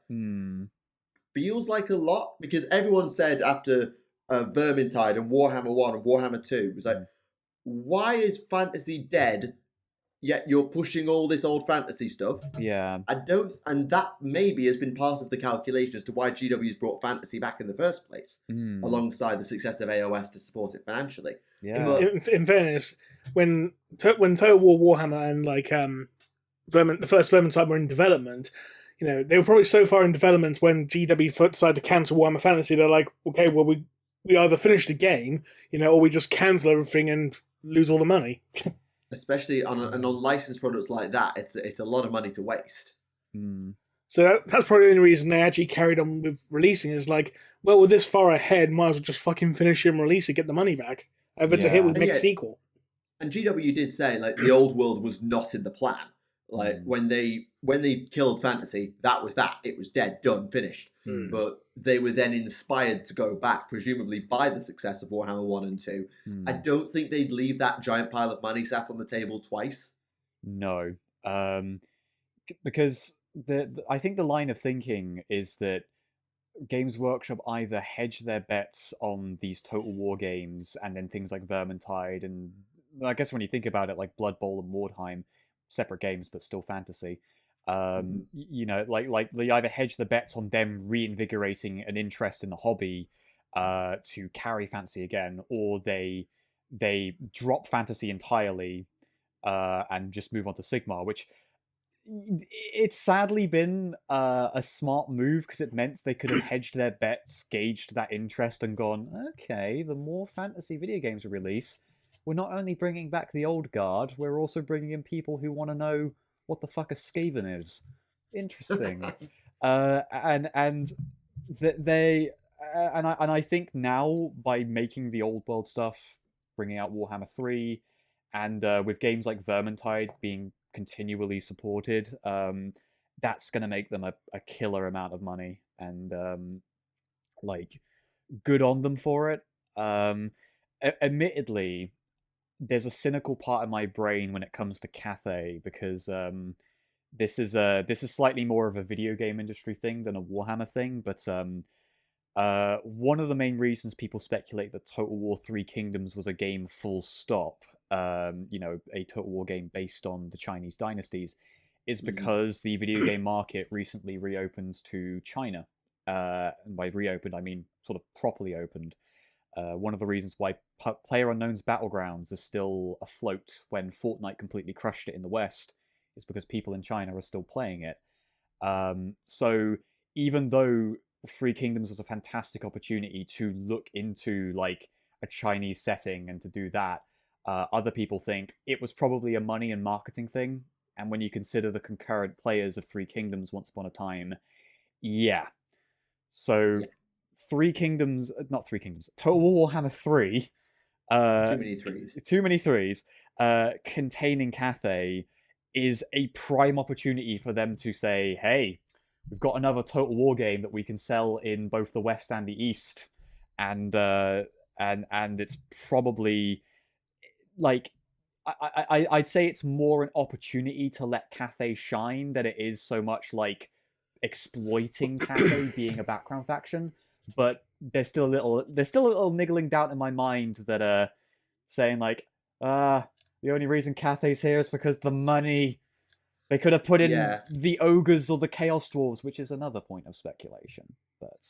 feels like a lot, because everyone said after Vermintide and Warhammer 1 and Warhammer 2, it was like, why is fantasy dead, yet you're pushing all this old fantasy stuff? Yeah. And that maybe has been part of the calculation as to why GW's brought fantasy back in the first place, alongside the success of AOS to support it financially. Yeah. But, in fairness, when Total War Warhammer and the first Vermintide were in development, they were probably so far in development when GW decided to cancel Warhammer Fantasy, they're like, okay, well, we either finish the game, or we just cancel everything and lose all the money. Especially on licensed products like that, it's a lot of money to waste. So that's probably the only reason they actually carried on with releasing. Is like, well, we're this far ahead, might as well just fucking finish it and release it, get the money back. If it's a hit, we make a sequel. And GW did say, like, the old world was not in the plan. Like, when they killed fantasy, that was that. It was dead, done, finished. But they were then inspired to go back, presumably by the success of Warhammer 1 and 2. I don't think they'd leave that giant pile of money sat on the table twice. No. Because I think the line of thinking is that Games Workshop either hedge their bets on these Total War games and then things like Vermintide, and I guess when you think about it, like Blood Bowl and Mordheim, separate games but still fantasy. You know, like they either hedge the bets on them reinvigorating an interest in the hobby to carry fantasy again, or they drop fantasy entirely and just move on to Sigmar, which it's sadly been a smart move because it meant they could have hedged their bets, gauged that interest, and gone, okay, the more fantasy video games we release, we're not only bringing back the old guard, we're also bringing in people who want to know what the fuck a Skaven is. Interesting. I think now by making the old world stuff, bringing out Warhammer 3, and with games like Vermintide being continually supported, that's going to make them a killer amount of money, and like, good on them for it. Admittedly, there's a cynical part of my brain when it comes to Cathay, because this is slightly more of a video game industry thing than a Warhammer thing, but one of the main reasons people speculate that Total War 3 Kingdoms was a game full stop, you know, a Total War game based on the Chinese dynasties, is because the video game market recently reopened to China. And by reopened, I mean sort of properly opened. One of the reasons why PlayerUnknown's Battlegrounds is still afloat when Fortnite completely crushed it in the West is because people in China are still playing it. So even though Three Kingdoms was a fantastic opportunity to look into like a Chinese setting and to do that, other people think it was probably a money and marketing thing. And when you consider the concurrent players of Three Kingdoms once upon a time, yeah. So Three Kingdoms, not Three Kingdoms, Total War Warhammer 3. Too many threes. Too many threes. Containing Cathay is a prime opportunity for them to say, hey, we've got another Total War game that we can sell in both the West and the East. And it's probably like, I'd say it's more an opportunity to let Cathay shine than it is so much like exploiting Cathay being a background faction. But there's still a little niggling doubt in my mind that saying like, the only reason Cathay's here is because the money. They could have put in the ogres or the chaos dwarves, which is another point of speculation. But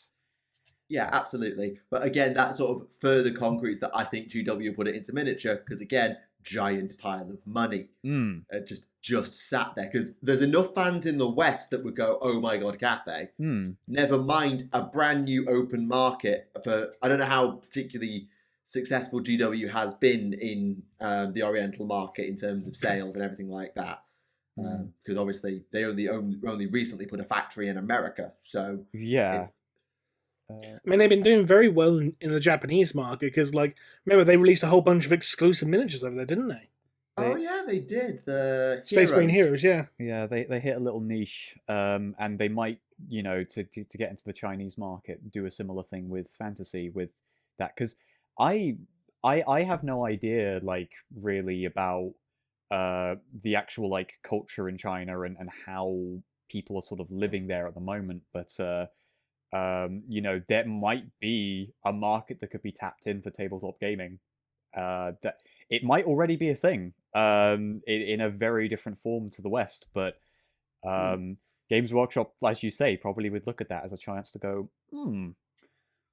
yeah, absolutely. But again, that sort of further concretes that I think GW put it into miniature, because again, giant pile of money just sat there, because there's enough fans in the West that would go, oh my god, Cathay. Never mind a brand new open market for, I don't know how particularly successful GW has been in the Oriental market in terms of sales and everything like that. Because obviously they only recently put a factory in America, so I mean, they've been doing very well in the Japanese market, because, like, remember they released a whole bunch of exclusive miniatures over there, didn't they? Oh yeah, they did. The Space Marine Heroes, yeah. Yeah, they hit a little niche, and they might, you know, to get into the Chinese market, do a similar thing with fantasy with that, because I have no idea, like, really about the actual like culture in China and how people are sort of living there at the moment, but you know, there might be a market that could be tapped in for tabletop gaming. That it might already be a thing in a very different form to the West, but Games Workshop, as you say, probably would look at that as a chance to go,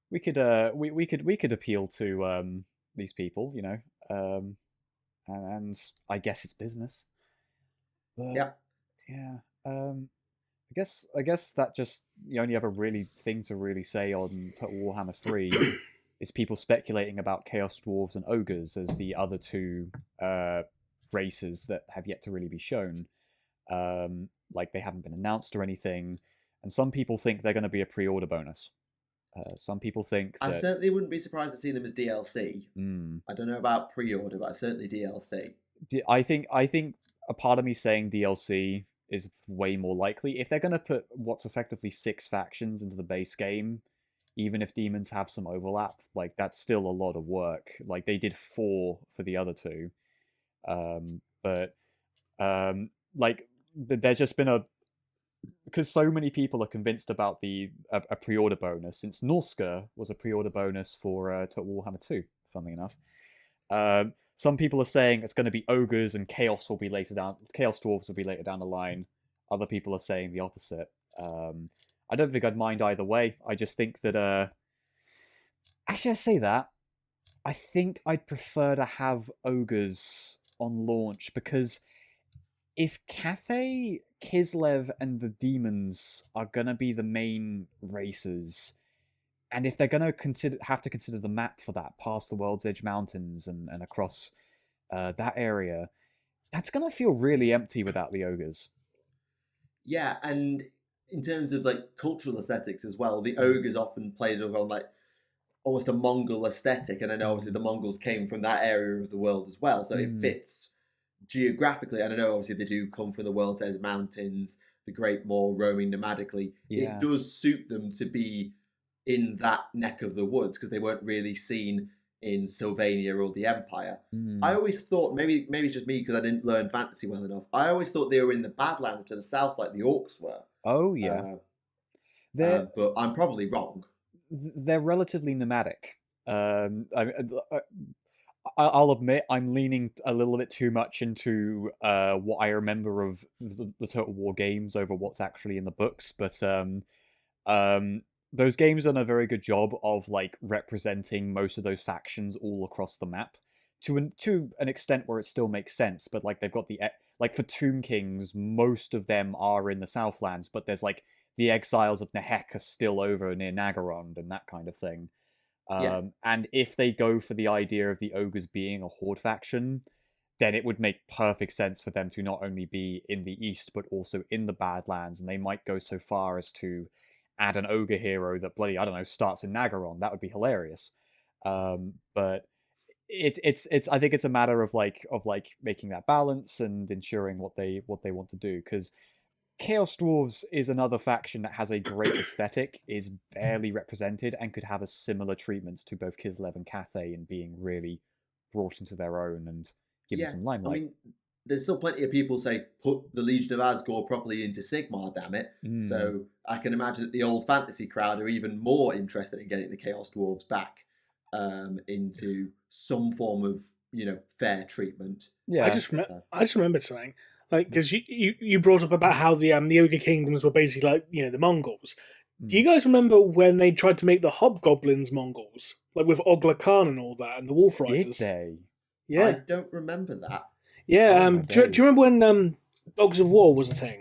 we could appeal to these people, you know. And I guess it's business. But, yeah. I guess that just the only other really thing to really say on Total Warhammer 3 is people speculating about Chaos Dwarves and Ogres as the other two races that have yet to really be shown. Like they haven't been announced or anything, and some people think they're going to be a pre-order bonus. Some people think that... I certainly wouldn't be surprised to see them as DLC. I don't know about pre-order, but certainly DLC. I think a part of me saying DLC is way more likely. If they're going to put what's effectively 6 factions into the base game, even if demons have some overlap, like that's still a lot of work. Like they did 4 for the other 2. But like there's just been a because so many people are convinced about a pre-order bonus, since Norska was a pre-order bonus for Total Warhammer 2, funnily enough. Some people are saying it's going to be ogres and chaos dwarves will be later down the line. Other people are saying the opposite. I don't think I'd mind either way. I just think that actually, I say that. I think I'd prefer to have ogres on launch, because if Cathay, Kislev, and the demons are going to be the main races, and if they're going to have to consider the map for that, past the World's Edge Mountains and across that area, that's going to feel really empty without the ogres. Yeah, and in terms of like cultural aesthetics as well, the ogres often played on like almost a Mongol aesthetic, and I know obviously the Mongols came from that area of the world as well, so it fits geographically. And I know obviously they do come from the World's Edge Mountains, the Great Moor, roaming nomadically. Yeah. It does suit them to be in that neck of the woods, because they weren't really seen in Sylvania or the Empire. I always thought, maybe it's just me because I didn't learn fantasy well enough, I always thought they were in the Badlands to the south like the orcs were. Oh, yeah. But I'm probably wrong. They're relatively nomadic. I'll admit I'm leaning a little bit too much into what I remember of the Total War games over what's actually in the books, but those games done a very good job of like representing most of those factions all across the map to an extent where it still makes sense. But like they've got like for Tomb Kings, most of them are in the Southlands, but there's like the exiles of Nehek are still over near Nagorond and that kind of thing. And if they go for the idea of the ogres being a horde faction, then it would make perfect sense for them to not only be in the east, but also in the Badlands. And they might go so far as to add an ogre hero that bloody, I don't know, starts in Nagorond. That would be hilarious. But it's I think it's a matter of like making that balance and ensuring what they want to do, because Chaos Dwarves is another faction that has a great aesthetic, is barely represented, and could have a similar treatment to both Kislev and Cathay in being really brought into their own and given some limelight. I mean, there's still plenty of people say, put the Legion of Asgore properly into Sigmar, damn it. So I can imagine that the old fantasy crowd are even more interested in getting the Chaos Dwarves back into some form of, fair treatment. Yeah, I just remembered something. Like, because you brought up about how the Ogre Kingdoms were basically like, the Mongols. Do you guys remember when they tried to make the Hobgoblins Mongols? Like with Ogla Khan and all that, and the Wolf Riders? Did they? Yeah. I don't remember that. Yeah, do you remember when Dogs of War was a thing?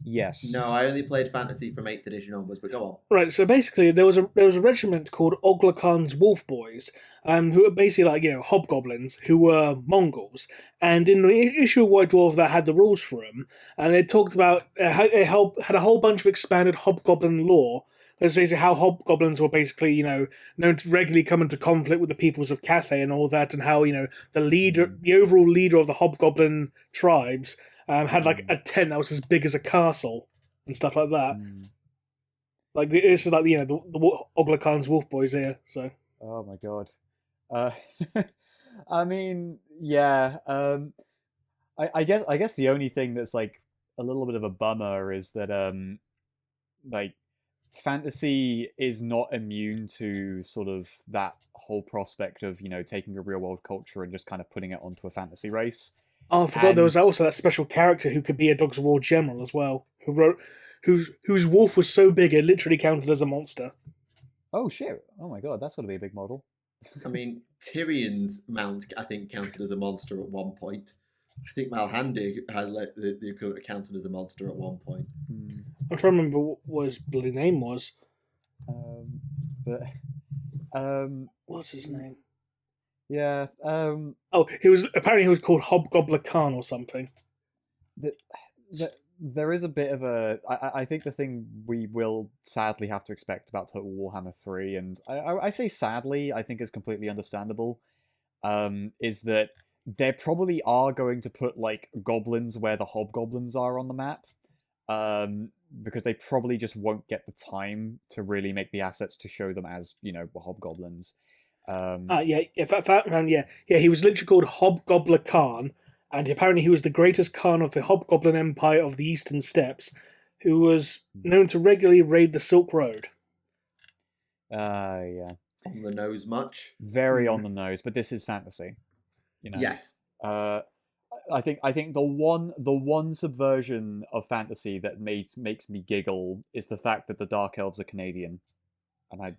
Yes. No, I only played fantasy from 8th edition onwards, but go on. Right, so basically there was a regiment called Ogla Khan's Wolf Boys, who were basically like, hobgoblins, who were Mongols. And in the issue of White Dwarf that had the rules for them, and they talked about, had a whole bunch of expanded hobgoblin lore. That's basically how hobgoblins were basically, known to regularly come into conflict with the peoples of Cathay and all that, and how, the overall leader of the hobgoblin tribes had like a tent that was as big as a castle and stuff like that. Like this is like the Ogla Khan's Wolf Boys here. So. Oh my god. I mean, yeah. I guess the only thing that's like a little bit of a bummer is that like fantasy is not immune to sort of that whole prospect of taking a real world culture and just kind of putting it onto a fantasy race. Oh, I forgot there was also that special character who could be a Dogs of War general as well, whose wolf was so big it literally counted as a monster. Oh shit! Oh my god, that's got to be a big model. I mean, Tyrion's mount, I think, counted as a monster at one point. I think Malhandir had like the equivalent counted as a monster at one point. I'm trying to remember what his bloody name was. What's his name? Yeah. He was called Hobgoblin Khan or something. There is a bit of a. I think the thing we will sadly have to expect about Total Warhammer 3, and I say sadly, I think is completely understandable, is that they probably are going to put like goblins where the hobgoblins are on the map, because they probably just won't get the time to really make the assets to show them as hobgoblins. He was literally called Hobgoblin Khan, and apparently he was the greatest Khan of the Hobgoblin Empire of the Eastern Steppes, who was known to regularly raid the Silk Road. Yeah. On the nose much? Very on the nose, but this is fantasy. You know? Yes. I think the one subversion of fantasy that makes me giggle is the fact that the Dark Elves are Canadian. And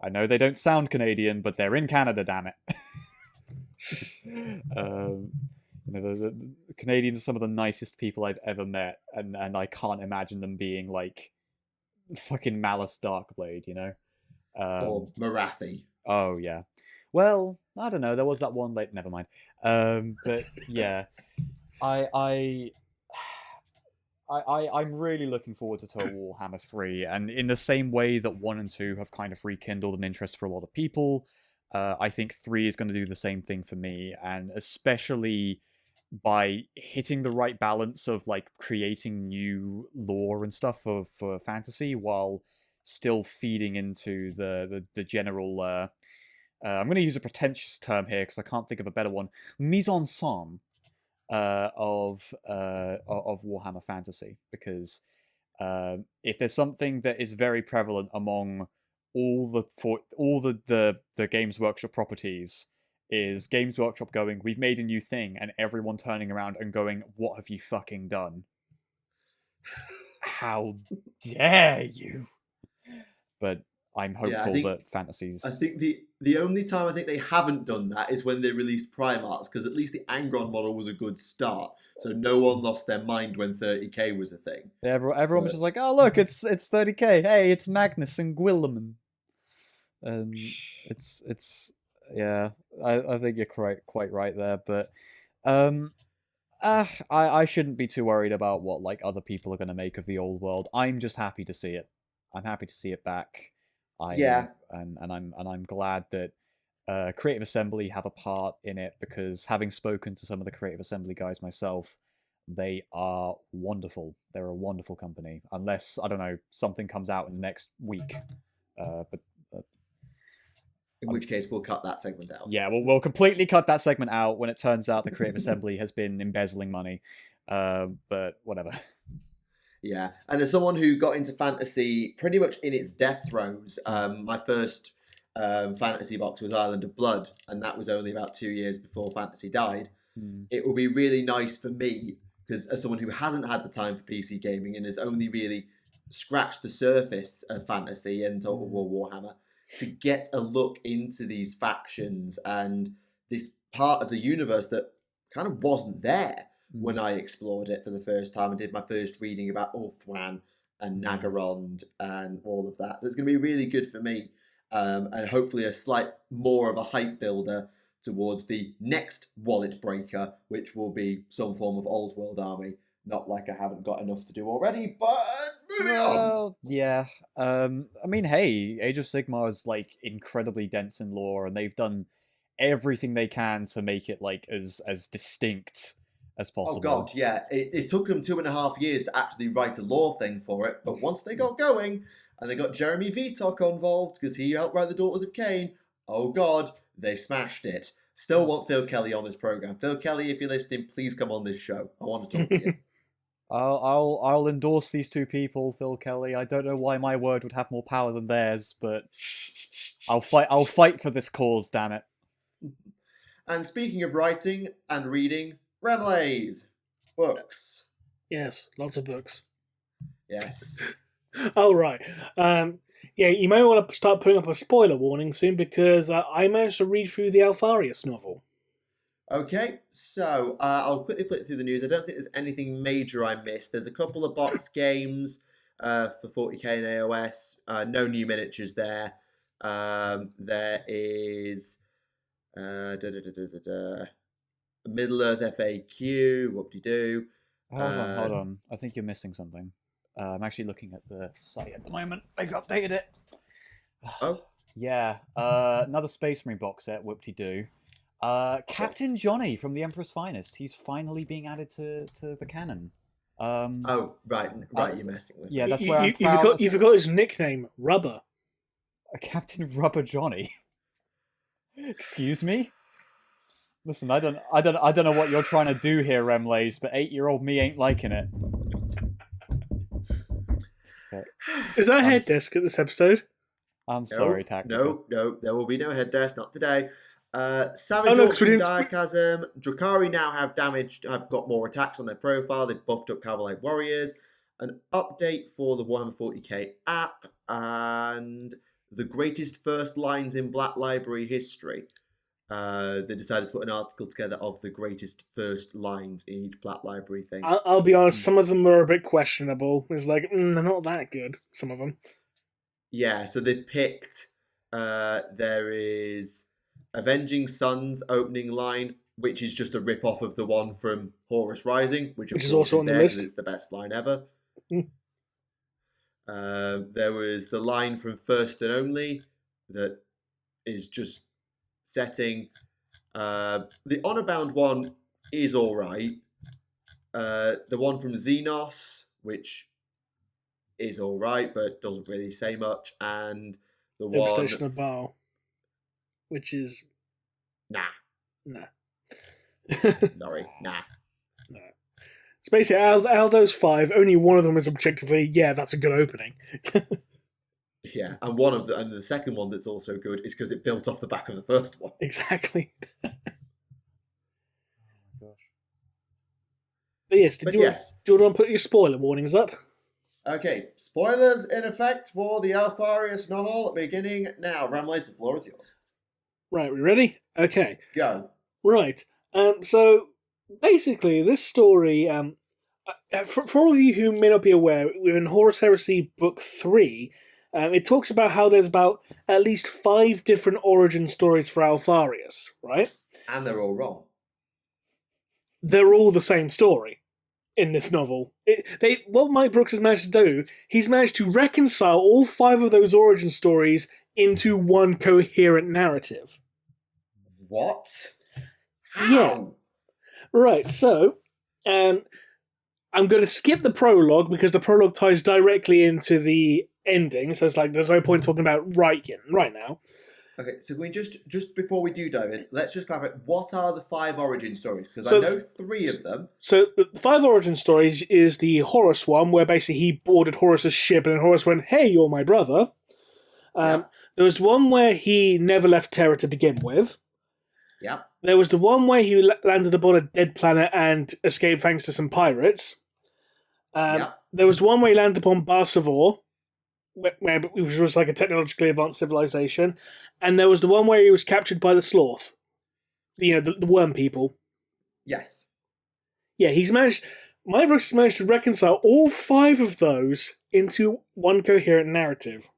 I know they don't sound Canadian, but they're in Canada, damn it. The Canadians are some of the nicest people I've ever met, and I can't imagine them being like fucking Malice Darkblade, you know? Or Marathi. Oh yeah. Well, I don't know. There was that one. Like, never mind. But yeah, I'm really looking forward to Total Warhammer 3, and in the same way that 1 and 2 have kind of rekindled an interest for a lot of people, I think 3 is going to do the same thing for me, and especially by hitting the right balance of like creating new lore and stuff for fantasy while still feeding into the general. I'm going to use a pretentious term here because I can't think of a better one. Mise en scène of Warhammer Fantasy, because if there's something that is very prevalent among all the Games Workshop properties, is Games Workshop going, we've made a new thing, and everyone turning around and going, what have you fucking done? How dare you? But I'm hopeful that fantasies... I think the only time I think they haven't done that is when they released Primarchs, because at least the Angron model was a good start. So no one lost their mind when 30k was a thing. Yeah, everyone was just like, oh look, it's 30k. Hey, it's Magnus and Guilliman. And it's yeah, I think you're quite right there, but I shouldn't be too worried about what like other people are going to make of the old world. I'm just happy to see it. I'm happy to see it back. And I'm glad that Creative Assembly have a part in it, because having spoken to some of the Creative Assembly guys myself, they are wonderful. They're a wonderful company, unless, I don't know, something comes out in the next week. But in which case we'll cut that segment out. Yeah, we'll completely cut that segment out when it turns out the Creative Assembly has been embezzling money. But whatever. Yeah, and as someone who got into fantasy pretty much in its death throes, my first fantasy box was Island of Blood, and that was only about 2 years before fantasy died. It will be really nice for me, because as someone who hasn't had the time for PC gaming and has only really scratched the surface of fantasy and Total War Warhammer, to get a look into these factions and this part of the universe that kind of wasn't there when I explored it for the first time and did my first reading about Ulthuan and Nagarond and all of that. So it's going to be really good for me, and hopefully a slight more of a hype builder towards the next wallet breaker, which will be some form of old world army. Not like I haven't got enough to do already, but moving on. Yeah. I mean, hey, Age of Sigmar is like incredibly dense in lore, and they've done everything they can to make it like as distinct as possible. Oh god, yeah. It took them 2.5 years to actually write a lore thing for it, but once they got going, and they got Jeremy Vitok involved, because he helped write the Daughters of Cain, oh god, they smashed it. Still want Phil Kelly on this program. Phil Kelly, if you're listening, please come on this show. I want to talk to you. I'll endorse these two people, Phil Kelly. I don't know why my word would have more power than theirs, but I'll fight for this cause, damn it. And speaking of writing and reading, Remleiz books. Yes, lots of books. Yes. Oh, right. Yeah, you may want to start putting up a spoiler warning soon, because I managed to read through the Alpharius novel. Okay, so I'll quickly flick through the news. I don't think there's anything major I missed. There's a couple of box games for 40k and AOS. No new miniatures there. There is Middle Earth FAQ. Whoop-de-doo. Hold on. I think you're missing something. I'm actually looking at the site at the moment. They've updated it. Oh? Yeah. Another Space Marine box set. Whoop-de-doo. Captain Johnny from the Emperor's Finest. He's finally being added to the canon. Oh, right, you're messing with me. Yeah, that's where you forgot his nickname, Rubber. Captain Rubber Johnny. Excuse me? Listen, I don't know what you're trying to do here, Remleiz, but 8-year-old me ain't liking it. Is that a I'm head s- desk at this episode? I'm sorry, Tactica. No, there will be no head desk, not today. Savage Oh, no, 'cause Orcs we and didn't- Diachasm. Drakari now have got more attacks on their profile. They've buffed up Cavalry Warriors. An update for the 140k app. And the greatest first lines in Black Library history. They decided to put an article together of the greatest first lines in each Black Library thing. I'll be honest, some of them were a bit questionable. It's like, they're not that good, some of them. Yeah, so they've picked. There is Avenging Suns opening line, which is just a rip-off of the one from Horus Rising, which Which of is course also on the there 'cause list. it's the best line ever. Mm. There was the line from First and Only that is just setting. The Honor-Bound one is all right. The one from Xenos, which is all right, but doesn't really say much, and the one. Devastation of Baal. Which is... Nah. Nah. Sorry, nah. It's basically, out of those 5, only one of them is objectively, yeah, that's a good opening. Yeah, and the second one that's also good is because it built off the back of the first one. Exactly. Oh my gosh. But yes, But do you yes. want to put your spoiler warnings up? Okay, spoilers in effect for the Alpharius novel beginning now. Remleiz, the floor is yours. Right, we ready? Okay. Go. Right. So basically, this story, for all of you who may not be aware, within Horus Heresy Book 3, it talks about how there's about at least 5 different origin stories for Alpharius, right? And they're all wrong. They're all the same story in this novel. What Mike Brooks has managed to do, he's managed to reconcile all 5 of those origin stories into one coherent narrative. What? How? Yeah. Right, so I'm going to skip the prologue because the prologue ties directly into the ending, so it's like there's no point talking about right now. Okay, so can we just before we do dive in, let's just clarify, what are the 5 origin stories? Because So I know 3 of them. So the 5 origin stories is the Horus one, where basically he boarded Horus's ship and then Horus went, hey, you're my brother. Yeah. There was one where he never left Terra to begin with. Yeah. There was the one where he landed aboard a dead planet and escaped thanks to some pirates. Yeah. There was one where he landed upon Barsavor, which was like a technologically advanced civilization. And there was the one where he was captured by the Sloth. The worm people. Yes. Yeah, Mike Brooks has managed to reconcile all 5 of those into one coherent narrative.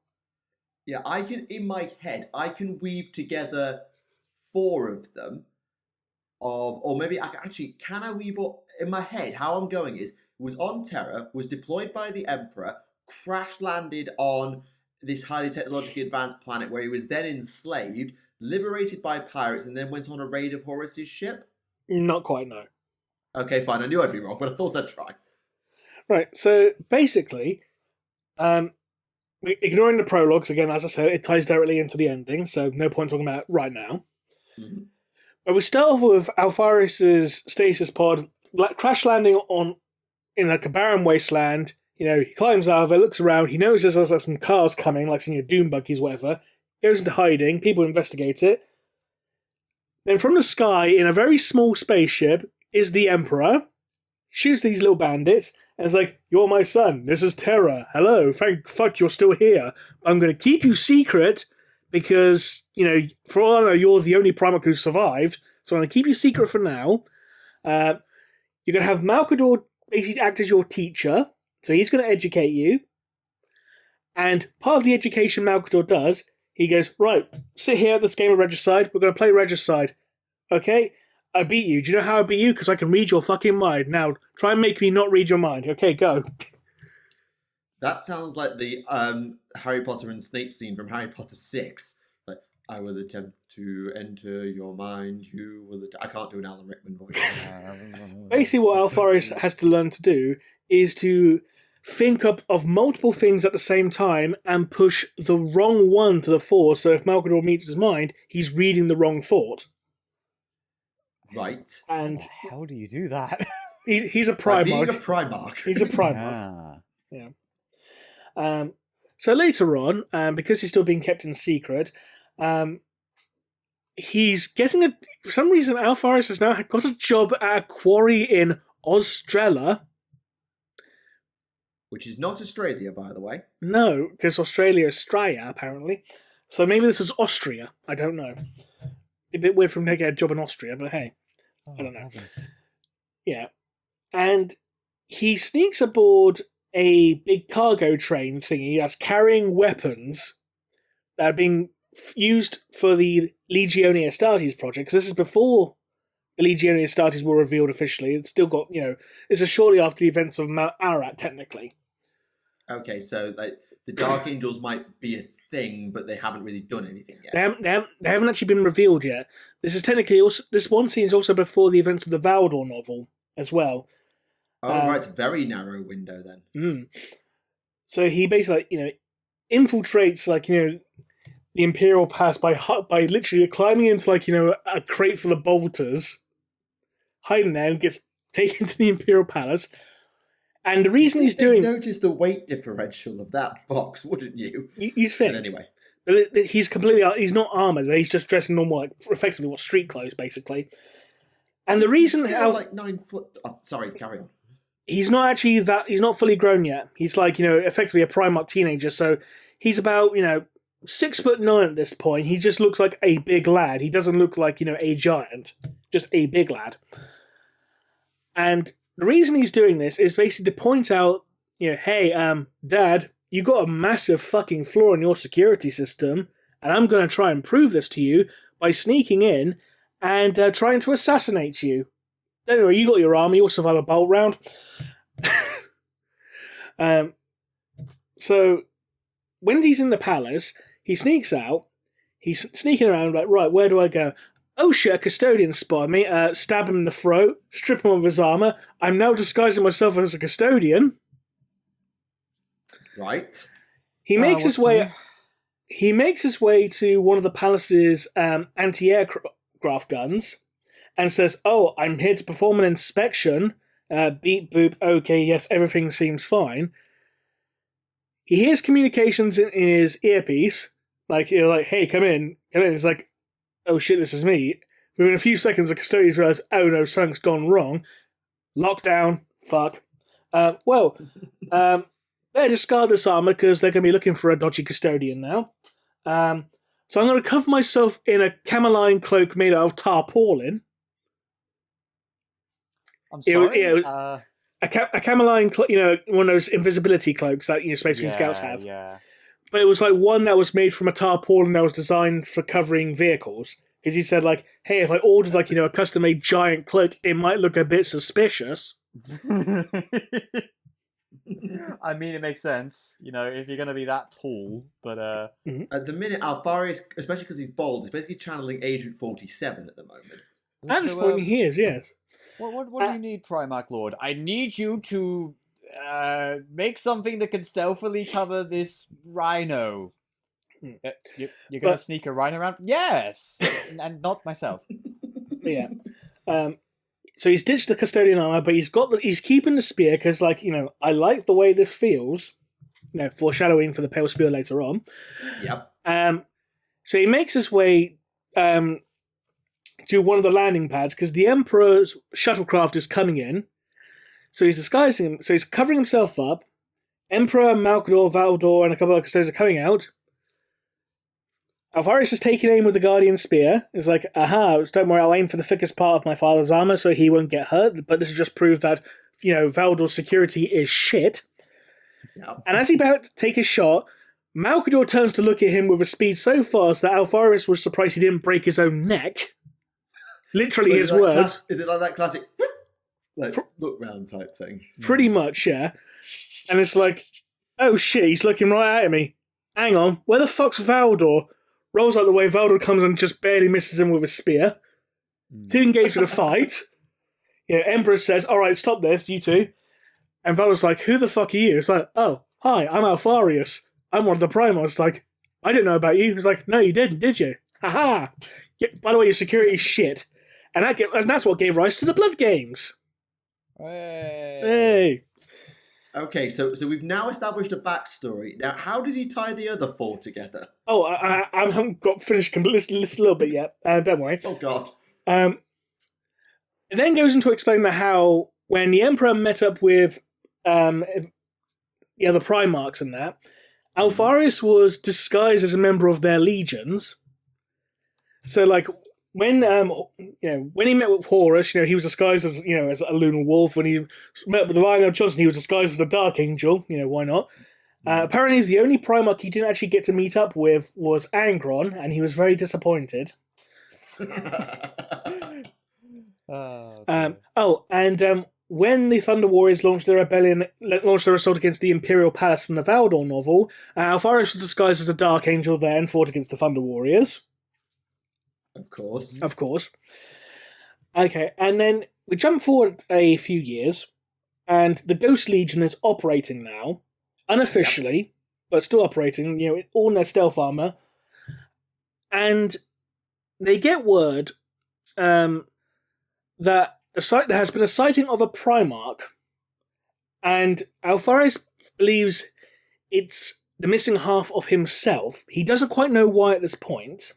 Yeah, in my head, I can weave together 4 of them. Or maybe can I weave up in my head? How I'm going is, was on Terra, was deployed by the Emperor, crash landed on this highly technologically advanced planet where he was then enslaved, liberated by pirates, and then went on a raid of Horus's ship? Not quite, no. Okay, fine, I knew I'd be wrong, but I thought I'd try. Right, so basically, ignoring the prologues, again, as I said, it ties directly into the ending, so no point talking about it right now. Mm-hmm. But we start off with Alpharius' stasis pod crash landing in like a barren wasteland. He climbs out of it, looks around, he notices there's like some cars coming, like some doom buggies, whatever. Goes into hiding, people investigate it. Then from the sky, in a very small spaceship, is the Emperor. Shoots these little bandits, and it's like, you're my son, this is Terra, hello, fuck, you're still here. I'm going to keep you secret, because, for all I know, you're the only Primarch who survived, so I'm going to keep you secret for now. You're going to have Malkador basically act as your teacher, so he's going to educate you. And part of the education Malkador does, he goes, right, sit here at this game of Regicide, we're going to play Regicide. Okay, I beat you. Do you know how I beat you? Because I can read your fucking mind. Now, try and make me not read your mind. Okay, go. That sounds like the Harry Potter and Snape scene from Harry Potter 6. Like, I will attempt to enter your mind, you will... I can't do an Alan Rickman voice. Basically, what Alpharius has to learn to do is to think up of multiple things at the same time and push the wrong one to the fore, so if Malkador meets his mind, he's reading the wrong thought. Right. And How do you do that? he's a By being Primarch. a Primarch. He's a Primarch. Ah. So later on, because he's still being kept in secret, he's getting for some reason, Alpharius has now got a job at a quarry in Australa. Which is not Australia, by the way. No, because Australia is Straya, apparently. So maybe this is Austria. I don't know. A bit weird for him to get a job in Austria, but hey. I don't know. Heavens. Yeah. And he sneaks aboard a big cargo train thingy that's carrying weapons that are being used for the Legione Astartes project, because this is before the Legione Astartes were revealed officially. It's still got, it's a shortly after the events of Mount Ararat, technically. Okay, so the Dark Angels might be a thing, but they haven't really done anything yet. They haven't actually been revealed yet. This is technically also, this one scene is also before the events of the Valdor novel as well. Oh, right, it's a very narrow window then. So he basically, infiltrates, the Imperial Pass by literally climbing into, a crate full of bolters, hiding there, and gets taken to the Imperial Palace. And the reason he's doing... notice the weight differential of that box, wouldn't you? You think. But anyway. But he's not armoured. He's just dressed in normal, effectively, street clothes, basically. And the reason... He's still 9 foot... Oh, sorry, carry on. He's not actually he's not fully grown yet. He's effectively a Primarch teenager, so he's about, 6'9" at this point. He just looks like a big lad. He doesn't look like, a giant. Just a big lad. And the reason he's doing this is basically to point out, hey, Dad, you got a massive fucking flaw in your security system, and I'm going to try and prove this to you by sneaking in and trying to assassinate you. Don't worry, you got your armor, you'll survive a bolt round. So, when he's in the palace, he sneaks out, he's sneaking around, right, where do I go? Oh shit, a custodian spotted me, stab him in the throat, strip him of his armor, I'm now disguising myself as a custodian. Right. He makes his way to one of the palace's anti-aircraft guns, and says, oh, I'm here to perform an inspection. Beep, boop, okay, yes, everything seems fine. He hears communications in his earpiece, hey, come in. It's like, oh shit, this is me. Within a few seconds, the custodians realize, oh no, something's gone wrong. Lockdown, fuck. Better discard this armor, because they're going to be looking for a dodgy custodian now. So I'm going to cover myself in a cameline cloak made out of tarpaulin. I'm sorry. A cameline, one of those invisibility cloaks that Space Marine Scouts have. Yeah. But it was one that was made from a tarpaulin that was designed for covering vehicles. Because he said, hey, if I ordered a custom-made giant cloak, it might look a bit suspicious. I mean, it makes sense, if you're going to be that tall, but... At the minute, Alpharius, especially because he's bald, is basically channeling Agent 47 at the moment. At this point, he is, yes. What do you need, Primarch Lord? I need you to make something that can stealthily cover this rhino. You're going to sneak a rhino around? Yes! And not myself. Yeah. So he's ditched the custodian armor, but he's keeping the spear, because, I like the way this feels. Foreshadowing for the Pale Spear later on. Yep. So he makes his way to one of the landing pads, because the Emperor's shuttlecraft is coming in. So he's disguising him. So he's covering himself up. Emperor, Malkador, Valdor, and a couple of custodians are coming out. Alpharius is taking aim with the Guardian Spear. It's like, aha, don't worry, I'll aim for the thickest part of my father's armor so he won't get hurt. But this will just prove that, Valdor's security is shit. Yep. And as he's about to take his shot, Malkador turns to look at him with a speed so fast that Alpharius was surprised he didn't break his own neck. Literally his words. Is it like that classic, look round type thing? Pretty much, yeah. And it's like, oh shit, he's looking right at me. Hang on, where the fuck's Valdor? Rolls out the way, Valdor comes and just barely misses him with a spear. To engage with a fight. Emperor says, alright, stop this, you two. And Valdor's like, who the fuck are you? It's like, oh, hi, I'm Alpharius. I'm one of the Primarchs. It's like, I didn't know about you. It's like, no, you didn't, did you? Haha. Yeah, by the way, your security is shit. And that's what gave rise to the Blood Games. Hey. Okay, so we've now established a backstory. Now, how does he tie the other 4 together? Oh, I haven't got finished this a little bit yet. Don't worry. Oh, God. It then goes into explaining how when the Emperor met up with the other Primarchs and that, Alpharius was disguised as a member of their legions. So, like, when when he met with Horus, he was disguised as as a lunar wolf. When he met with Lionel Johnson, he was disguised as a Dark Angel. Why not? Apparently, the only Primarch he didn't actually get to meet up with was Angron, and he was very disappointed. When the Thunder Warriors launched their assault against the Imperial Palace from the Valdor novel, Alpharius was disguised as a Dark Angel there and fought against the Thunder Warriors. Of course. Okay, and then we jump forward a few years, and the Ghost Legion is operating now, unofficially, but still operating, all in their stealth armor. And they get word that there has been a sighting of a Primarch, and Alpharius believes it's the missing half of himself. He doesn't quite know why at this point.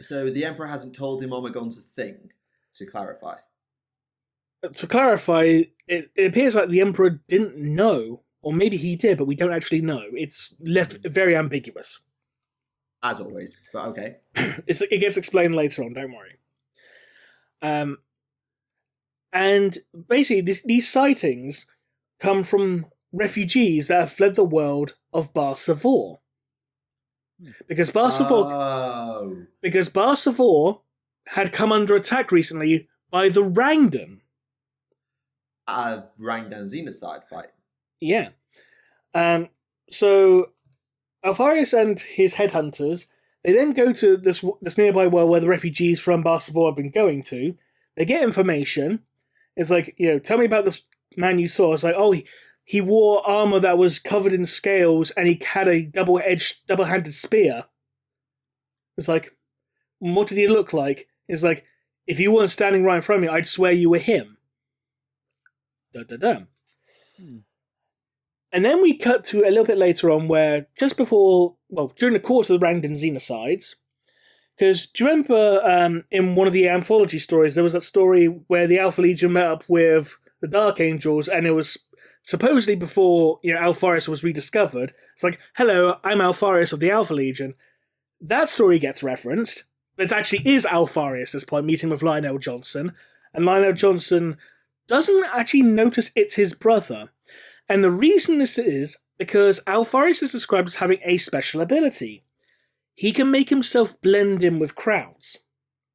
So the Emperor hasn't told him Omegon's a thing, to clarify. To clarify, it appears like the Emperor didn't know, or maybe he did, but we don't actually know. It's left very ambiguous. As always, but okay. It gets explained later on, don't worry. And basically, these sightings come from refugees that have fled the world of Bar Savor. Because Bar Savor had come under attack recently by the Rangdan. Rangdan Xenocide fight. Yeah. So Alpharius and his headhunters, they then go to this nearby world where the refugees from Bar Savor have been going to. They get information. It's like, tell me about this man you saw. It's like, oh, he wore armor that was covered in scales and he had a double-handed spear. It's like, what did he look like? It's like, if you weren't standing right in front of me, I'd swear you were him. Da-da-da. And then we cut to a little bit later on where, during the course of the Rangdan Xenocides, because do you remember in one of the anthology stories, there was that story where the Alpha Legion met up with the Dark Angels, and it was supposedly before Alpharius was rediscovered. It's like, hello, I'm Alpharius of the Alpha Legion. That story gets referenced, but it actually is Alpharius at this point, meeting with Lionel Johnson, and Lionel Johnson doesn't actually notice it's his brother. And the reason this is because Alpharius is described as having a special ability. He can make himself blend in with crowds.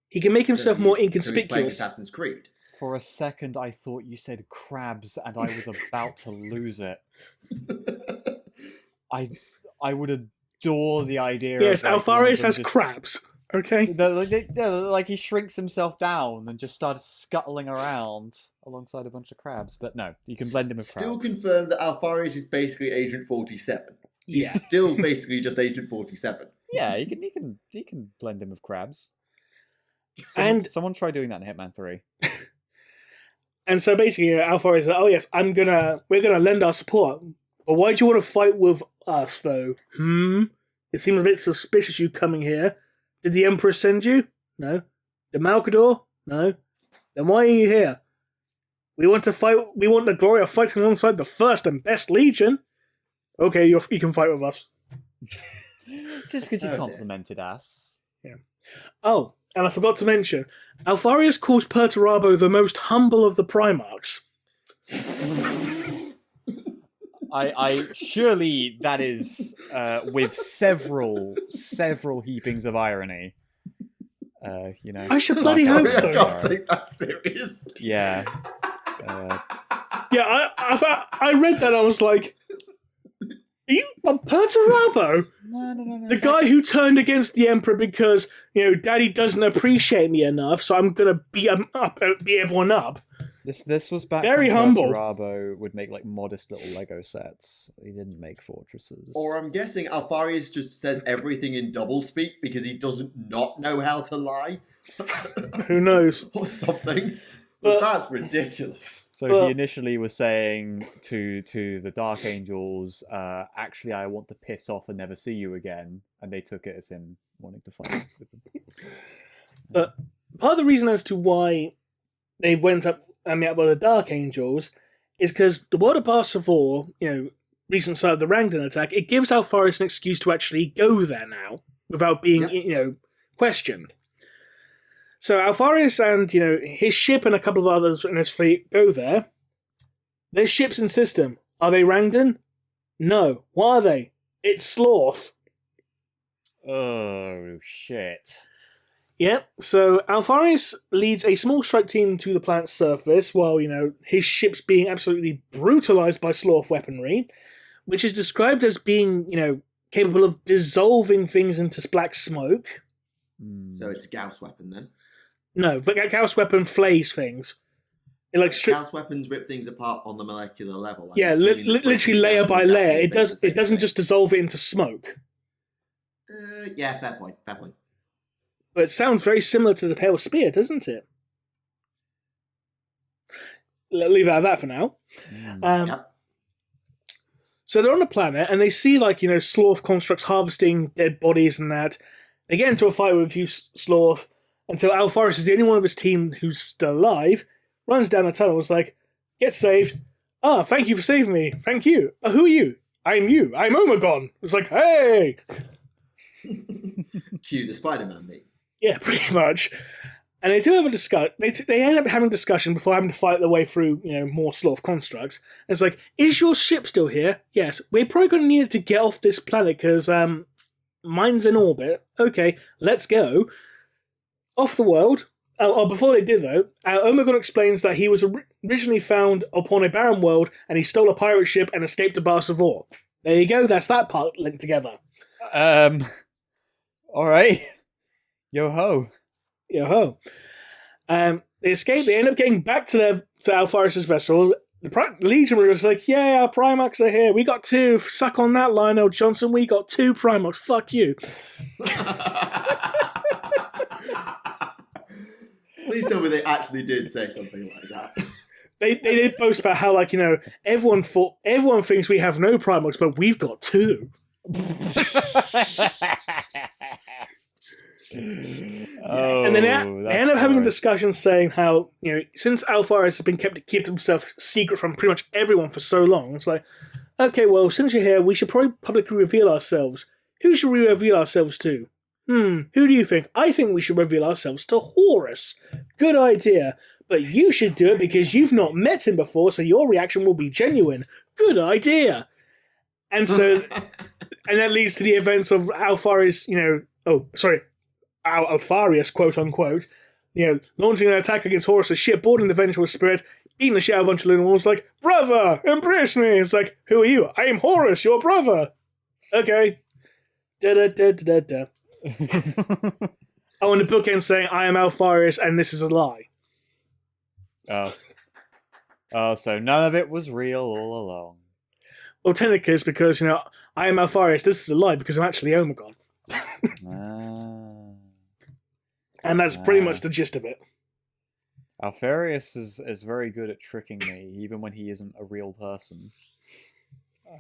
He can make himself more inconspicuous. So he's playing Assassin's Creed. For a second, I thought you said crabs, and I was about to lose it. I would adore the idea. Yes, of Alpharius has crabs. Okay. Like he shrinks himself down and just starts scuttling around alongside a bunch of crabs. But no, you can blend him with crabs. Still confirmed that Alpharius is basically Agent 47. Yeah. He's still basically just Agent 47. Yeah, you can blend him with crabs. Someone try doing that in Hitman 3. And so basically, Alpharius is like, oh yes, we're gonna lend our support. But why do you want to fight with us, though? It seemed a bit suspicious you coming here. Did the Emperor send you? No. Did Malkador? No. Then why are you here? We want to fight. We want the glory of fighting alongside the first and best Legion. Okay, you can fight with us. Just because you complimented us. Yeah. Oh, and I forgot to mention, Alpharius calls Perturabo the most humble of the Primarchs. I surely that is with several heapings of irony. I should bloody hope so. I can't take that seriously. Yeah. Yeah, I read that. I was like, "Are you Perturabo? No. The guy who turned against the Emperor because Daddy doesn't appreciate me enough, so I'm gonna beat everyone up." This was back very when humble. Perturabo would make like modest little Lego sets. He didn't make fortresses. Or I'm guessing Alpharius just says everything in doublespeak because he doesn't not know how to lie. Who knows? Or something. But that's ridiculous. So he initially was saying to the Dark Angels, actually, I want to piss off and never see you again. And they took it as him wanting to fight with them. But part of the reason as to why they went up and met up with the Dark Angels is because the world of Barsafor, recent side of the Rangdon attack, it gives Alpharius an excuse to actually go there now without being, questioned. So Alpharius and, his ship and a couple of others in his fleet go there. There's ships in system. Are they Rangdon? No. What are they? It's Sloth. Oh, shit. Yep, so Alpharius leads a small strike team to the planet's surface while, his ship's being absolutely brutalized by Sloth weaponry, which is described as being, capable of dissolving things into black smoke. So it's a Gauss weapon then? No, but a Gauss weapon flays things. Gauss weapons rip things apart on the molecular level. Literally layer by layer. It doesn't just dissolve it into smoke. Yeah, fair point. But it sounds very similar to the Pale Spear, doesn't it? Leave out of that for now. Yep. So they're on the planet, and they see, Sloth constructs harvesting dead bodies and that. They get into a fight with a few Sloth, until Alpharius is the only one of his team who's still alive, runs down a tunnel, and is like, get saved. Ah, thank you for saving me. Thank you. Who are you? I'm you. I'm Omegon. It's like, hey! Cue the Spider-Man mate. Yeah, pretty much. And they do have a discussion. They end up having a discussion before having to fight their way through, more Sloth constructs. And it's like, is your ship still here? Yes. We're probably going to need to get off this planet because mine's in orbit. Okay, let's go. Off the world. Before they did, though, Omegon explains that he was originally found upon a barren world and he stole a pirate ship and escaped to Barsafor. There you go. That's that part linked together. All right. Yo-ho. They escape. They end up getting back to Alpharius' vessel. The Legion were just like, yeah, our Primarchs are here. We got 2. Suck on that, Lionel Johnson. We got 2 Primarchs. Fuck you. Please tell me they actually did say something like that. They did boast about how, everyone thinks we have no Primarchs, but we've got 2. And then they end up having a discussion saying how, since Alpharius has been kept himself secret from pretty much everyone for so long, it's like, okay, well, since you're here, we should probably publicly reveal ourselves. Who should we reveal ourselves to? Who do you think? I think we should reveal ourselves to Horus. Good idea. But you should do it because you've not met him before, so your reaction will be genuine. Good idea. And so, and that leads to the events of Alpharius, Alpharius, quote unquote, launching an attack against Horus' ship, boarding the Vengeful Spirit, beating the shit out of a bunch of Lunar Wolves, like, brother, embrace me. It's like, who are you? I am Horus, your brother. Okay. Da-da-da-da-da. And the book ends saying, I am Alpharius, and this is a lie. Oh, so none of it was real all along. Well, technically it's because, I am Alpharius, this is a lie because I'm actually Omegon. And that's pretty much the gist of it. Alpharius is very good at tricking me, even when he isn't a real person.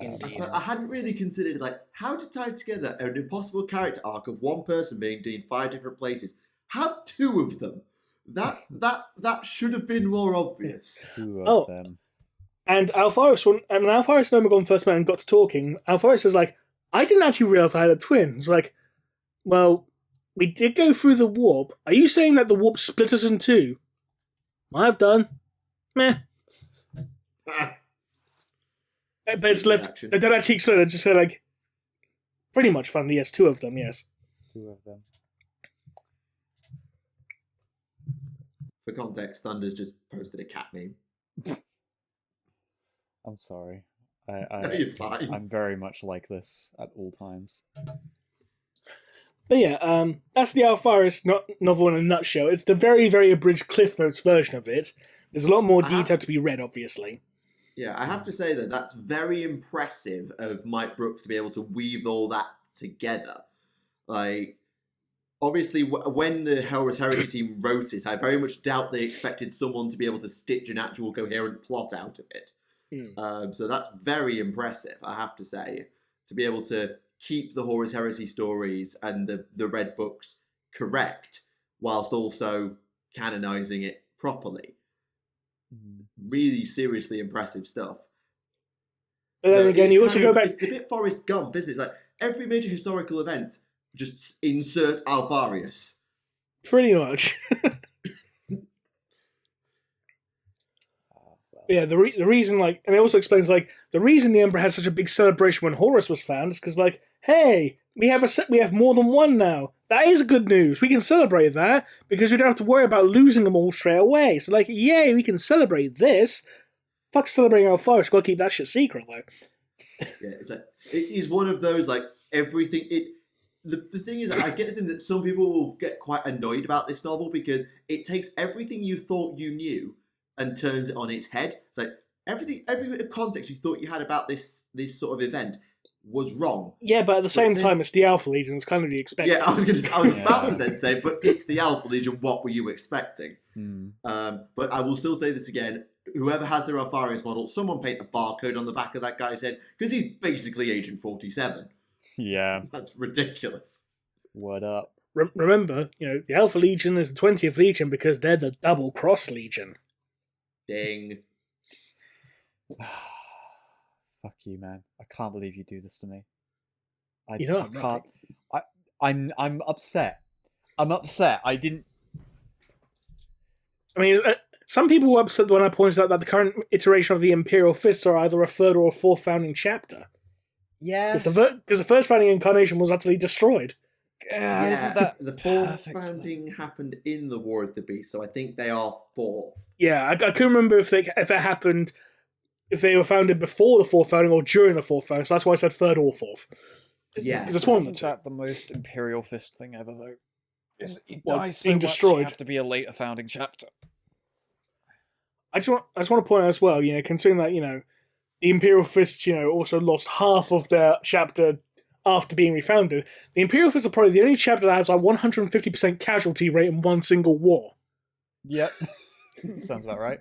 I hadn't really considered, how to tie together an impossible character arc of one person being in 5 different places. Have 2 of them. That should have been more obvious. 2 of them. And Alpharius, when Alpharius and Omegon first met and got to talking, Alpharius was like, I didn't actually realize I had a twin. It's like, well, we did go through the warp. Are you saying that the warp split us in 2? I've done. Meh. But it's left. They don't actually explain it. Just say, pretty much fun. Yes, 2 of them, yes. 2 of them. For context, Thunder's just posted a cat meme. I'm sorry. No, you're fine. I'm very much like this at all times. But yeah, that's the Alpharius novel in a nutshell. It's the very, very abridged Cliff Notes version of it. There's a lot more detail to be read, obviously. Yeah, I have to say that that's very impressive of Mike Brooks to be able to weave all that together. obviously, when the Hell's Heresy team wrote it, I very much doubt they expected someone to be able to stitch an actual coherent plot out of it. So that's very impressive, I have to say, to be able to keep the Horus Heresy stories and the Red Books correct, whilst also canonizing it properly. Really seriously impressive stuff. But then again, you also go back... It's a bit Forrest Gump, isn't it? It's like, every major historical event, just insert Alpharius. Pretty much. Yeah, the reason, like, and it also explains, like, the reason the Emperor had such a big celebration when Horus was found is because, like, hey, we have more than one now. That is good news. We can celebrate that because we don't have to worry about losing them all straight away. So, like, yay, we can celebrate this. Fuck celebrating Alpharius. Gotta keep that shit secret, though. Yeah, it's like, it is one of those, like, everything. The thing is, I get the thing that some people will get quite annoyed about this novel because it takes everything you thought you knew and turns it on its head. It's like every bit of context you thought you had about this sort of event was wrong. Yeah, but at the same time, it's the Alpha Legion. It's kind of the expected. Yeah, I was about to then say, but it's the Alpha Legion. What were you expecting? But I will still say this again. Whoever has their Alpharius model, someone paint a barcode on the back of that guy's head because he's basically Agent 47. Yeah, that's ridiculous. What up? Remember, the Alpha Legion is the 20th Legion because they're the Double Cross Legion. Ding. Fuck you, man. I can't believe you do this to me. I can't. I'm upset. I'm upset. I mean, some people were upset when I pointed out that the current iteration of the Imperial Fists are either a third or a fourth founding chapter. Yeah. Because the first founding incarnation was utterly destroyed. Isn't that the fourth founding happened in the War of the Beast, so I think they are fourth. Yeah, I couldn't remember if it happened, if they were founded before the fourth founding or during the fourth founding, so that's why I said third or fourth. Isn't that the most Imperial Fist thing ever, though? It dies so being much, destroyed. You have to be a later founding chapter. I just want to point out as well, considering that, the Imperial Fists, also lost half of their chapter after being refounded. The Imperial Fists are probably the only chapter that has a 150% casualty rate in one single war. Yep. Sounds about right.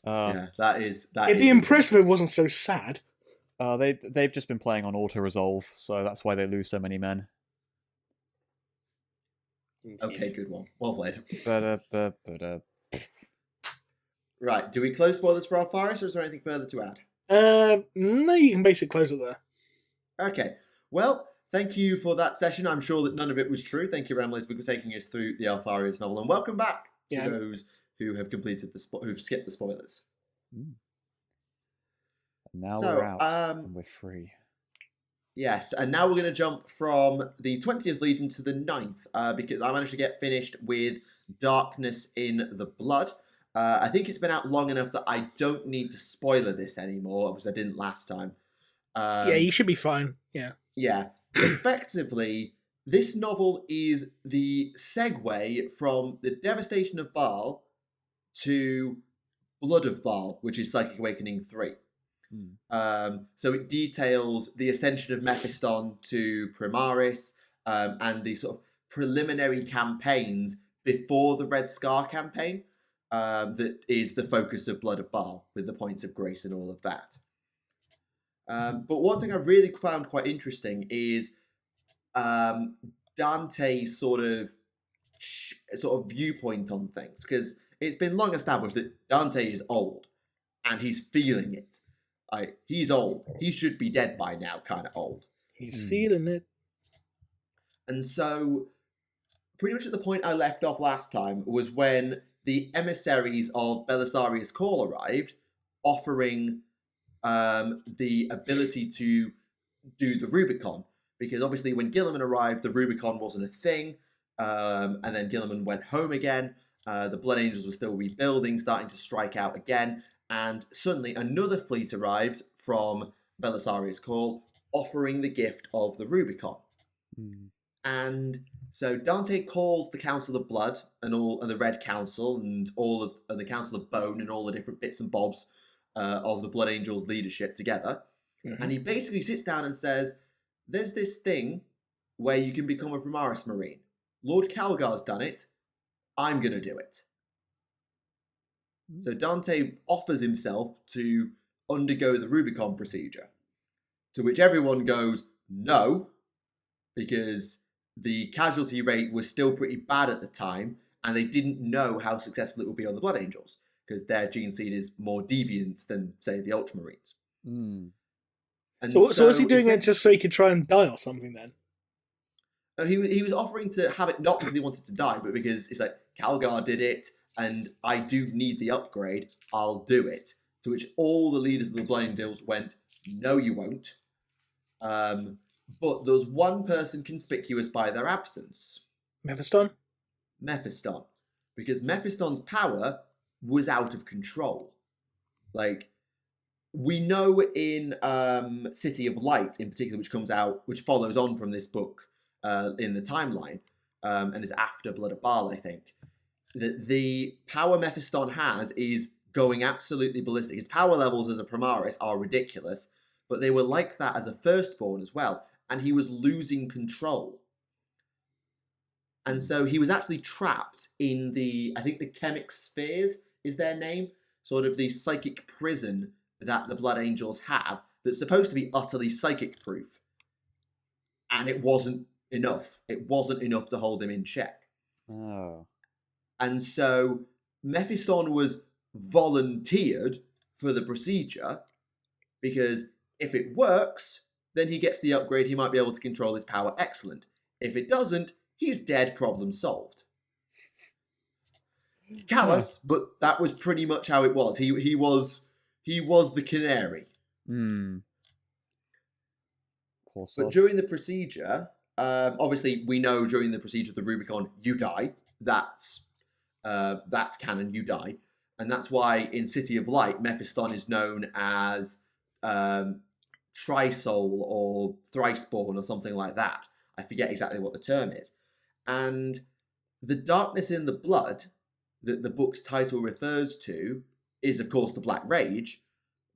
Yeah, that is... It'd be impressive if it wasn't so sad. They've just been playing on auto-resolve, so that's why they lose so many men. Okay, good one. Well played. Right, do we close spoilers for Alpharius, or is there anything further to add? No, you can basically close it there. Okay, well, thank you for that session. I'm sure that none of it was true. Thank you, Remleiz, for taking us through the Alpharius novel, and welcome back to those who have completed who've skipped the spoilers. And now we're out, and we're free. Yes, and now we're going to jump from the 20th Legion to the 9th, because I managed to get finished with Darkness in the Blood. I think it's been out long enough that I don't need to spoiler this anymore, because I didn't last time. Yeah, you should be fine. Yeah. Yeah. Effectively, this novel is the segue from the Devastation of Baal to Blood of Baal, which is Psychic Awakening 3. So it details the ascension of Mephiston to Primaris, and the sort of preliminary campaigns before the Red Scar campaign, that is the focus of Blood of Baal, with the points of grace and all of that. But one thing I've really found quite interesting is Dante's sort of viewpoint on things, because it's been long established that Dante is old, and he's feeling it. He's old. He should be dead by now, kind of old. He's feeling it. And so, pretty much at the point I left off last time was when the emissaries of Belisarius' Call arrived, offering the ability to do the Rubicon. Because obviously when Guilliman arrived, the Rubicon wasn't a thing, and then Guilliman went home again. The Blood Angels were still rebuilding, starting to strike out again, and suddenly another fleet arrives from Belisarius' Call, offering the gift of the Rubicon. And so Dante calls the Council of Blood and the Red Council and the Council of Bone and all the different bits and bobs of the Blood Angels' leadership together. And he basically sits down and says, there's this thing where you can become a Primaris Marine. Lord Calgar's done it. I'm going to do it. So Dante offers himself to undergo the Rubicon procedure, to which everyone goes, no, because the casualty rate was still pretty bad at the time, and they didn't know how successful it would be on the Blood Angels, because their gene seed is more deviant than, say, the Ultramarines. Mm. And so was he doing it just so he could try and die or something then? No, he was offering to have it not because he wanted to die, but because it's like, Calgar did it, and I do need the upgrade, I'll do it. To which all the leaders of the Blood Angels went, no you won't. But there was one person conspicuous by their absence. Mephiston? Mephiston. Because Mephiston's power was out of control. Like, we know in City of Light, in particular, which follows on from this book in the timeline, and is after Blood of Baal, I think, that the power Mephiston has is going absolutely ballistic. His power levels as a Primaris are ridiculous, but they were like that as a Firstborn as well, and he was losing control. And so he was actually trapped in I think the Chemic Spheres is their name, sort of the psychic prison that the Blood Angels have, that's supposed to be utterly psychic proof. And it wasn't enough. It wasn't enough to hold him in check. Oh. And so Mephiston was volunteered for the procedure, because if it works, then he gets the upgrade, he might be able to control his power. Excellent. If it doesn't, he's dead, problem solved. Callous, but that was pretty much how it was. He was the canary. Hmm. But during the procedure, obviously we know during the procedure of the Rubicon, you die. That's canon, you die. And that's why in City of Light, Mephiston is known as Trisoul or Thriceborn or something like that. I forget exactly what the term is. And the darkness in the blood that the book's title refers to is, of course, the Black Rage,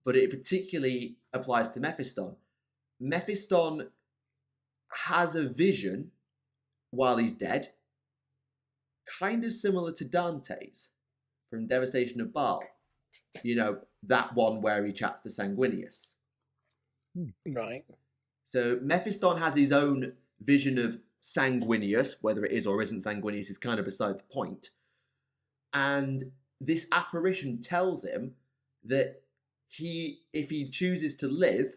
but it particularly applies to Mephiston. Mephiston has a vision while he's dead, kind of similar to Dante's from Devastation of Baal. You know, that one where he chats to Sanguinius. Right. So Mephiston has his own vision of Sanguinius, whether it is or isn't Sanguinius is kind of beside the point. And this apparition tells him that if he chooses to live,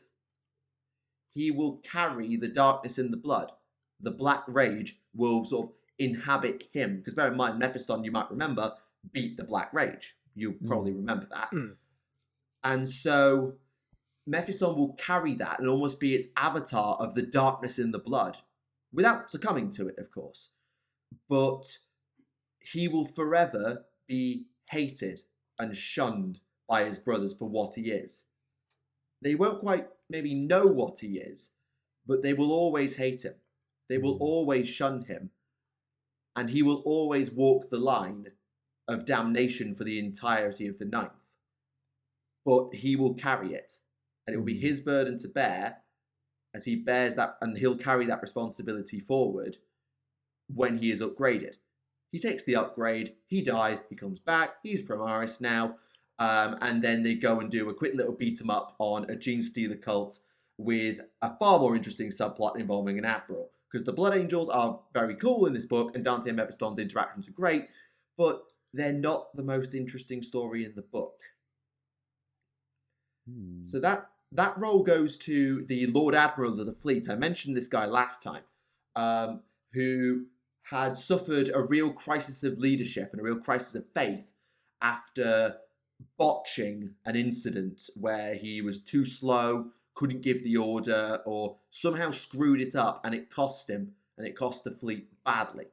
he will carry the darkness in the blood. The Black Rage will sort of inhabit him. Because bear in mind, Mephiston, you might remember, beat the Black Rage. You'll probably remember that. And so Mephiston will carry that and almost be its avatar of the darkness in the blood, without succumbing to it, of course. But he will forever be hated and shunned by his brothers for what he is. They won't quite maybe know what he is, but they will always hate him. They will always shun him. And he will always walk the line of damnation for the entirety of the ninth. But he will carry it. And it will be his burden to bear as he bears that, and he'll carry that responsibility forward when he is upgraded. He takes the upgrade, he dies, he comes back, he's Primaris now, and then they go and do a quick little beat-em-up on a Gene Stealer cult with a far more interesting subplot involving an Admiral. Because the Blood Angels are very cool in this book, and Dante and Mephiston's interactions are great, but they're not the most interesting story in the book. So that role goes to the Lord Admiral of the fleet. I mentioned this guy last time, who had suffered a real crisis of leadership and a real crisis of faith after botching an incident where he was too slow, couldn't give the order, or somehow screwed it up, and it cost him, and it cost the fleet badly.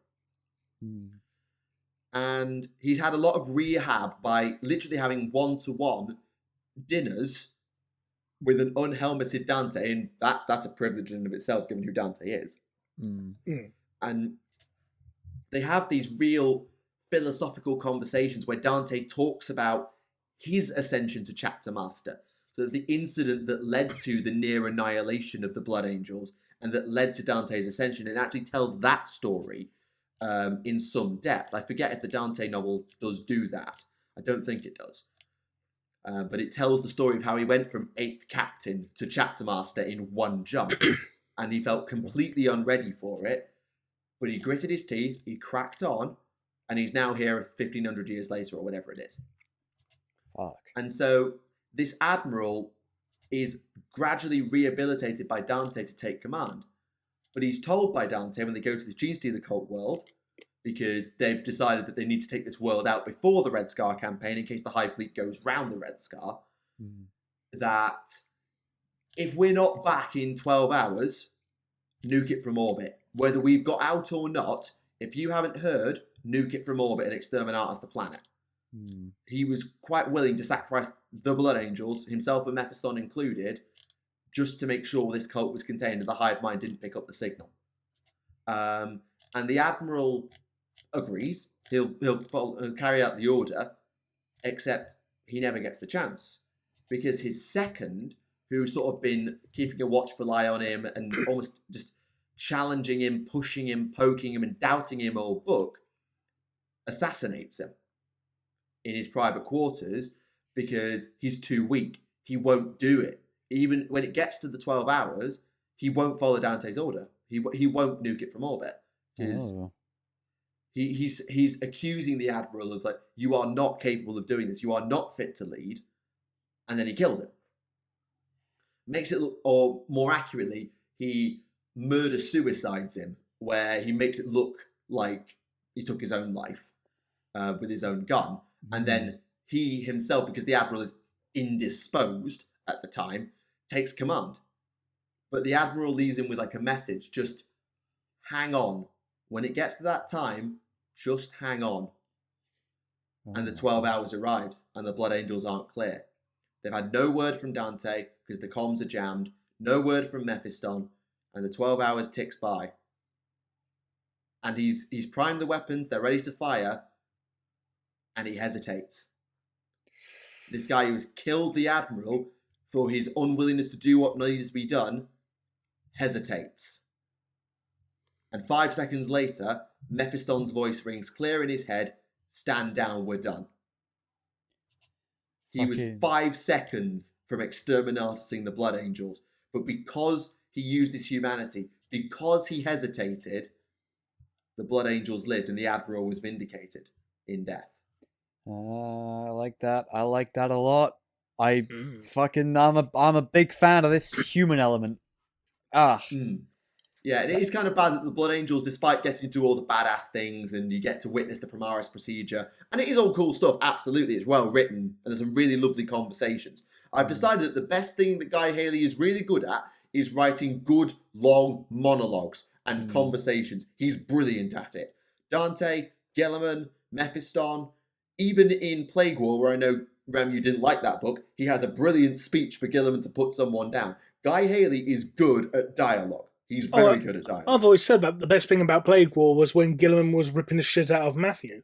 And he's had a lot of rehab by literally having one-to-one dinners with an unhelmeted Dante, and that's a privilege in and of itself, given who Dante is. And they have these real philosophical conversations where Dante talks about his ascension to chapter master. So sort of the incident that led to the near annihilation of the Blood Angels and that led to Dante's ascension. It actually tells that story in some depth. I forget if the Dante novel does do that. I don't think it does. But it tells the story of how he went from 8th captain to chapter master in one jump. And he felt completely unready for it. But he gritted his teeth, he cracked on, and he's now here 1,500 years later or whatever it is. Fuck. And so this admiral is gradually rehabilitated by Dante to take command. But he's told by Dante when they go to the Gene Stealer cult world, because they've decided that they need to take this world out before the Red Scar campaign in case the Hive Fleet goes round the Red Scar, that if we're not back in 12 hours, nuke it from orbit. Whether we've got out or not, if you haven't heard, nuke it from orbit and exterminate us the planet. He was quite willing to sacrifice the Blood Angels, himself and Mephiston included, just to make sure this cult was contained and the hive mind didn't pick up the signal. And the Admiral agrees. He'll carry out the order, except he never gets the chance. Because his second, who's sort of been keeping a watchful eye on him and almost just challenging him, pushing him, poking him, and doubting him all book, assassinates him in his private quarters because he's too weak. He won't do it. Even when it gets to the 12 hours, he won't follow Dante's order. He won't nuke it from orbit. Because he's accusing the Admiral of, like, you are not capable of doing this. You are not fit to lead. And then he kills him. Makes it look, or more accurately, he murder-suicides him, where he makes it look like he took his own life with his own gun. And then he himself, because the Admiral is indisposed at the time, takes command. But the Admiral leaves him with like a message, just hang on. When it gets to that time, just hang on. And the 12 hours arrives, and the Blood Angels aren't clear. They've had no word from Dante, because the comms are jammed, no word from Mephiston, and the 12 hours ticks by. And he's primed the weapons, they're ready to fire, and he hesitates. This guy who has killed the Admiral for his unwillingness to do what needs to be done, hesitates. And 5 seconds later, Mephiston's voice rings clear in his head, stand down, we're done. He was 5 seconds from exterminating the Blood Angels, but because he used his humanity, because he hesitated, the Blood Angels lived and the Admiral was vindicated in death. I like that. I like that a lot. I'm a big fan of this human element. Yeah, and it is kind of bad that the Blood Angels, despite getting to do all the badass things and you get to witness the Primaris procedure, and it is all cool stuff, absolutely, it's well written, and there's some really lovely conversations. I've decided that the best thing that Guy Haley is really good at is writing good, long monologues and conversations. He's brilliant at it. Dante, Gellerman, Mephiston, even in Plague War, where I know, Rem, you didn't like that book, he has a brilliant speech for Gilliman to put someone down. Guy Haley is good at dialogue. He's very good at dialogue. I've always said that the best thing about Plague War was when Gilliman was ripping the shit out of Matthew.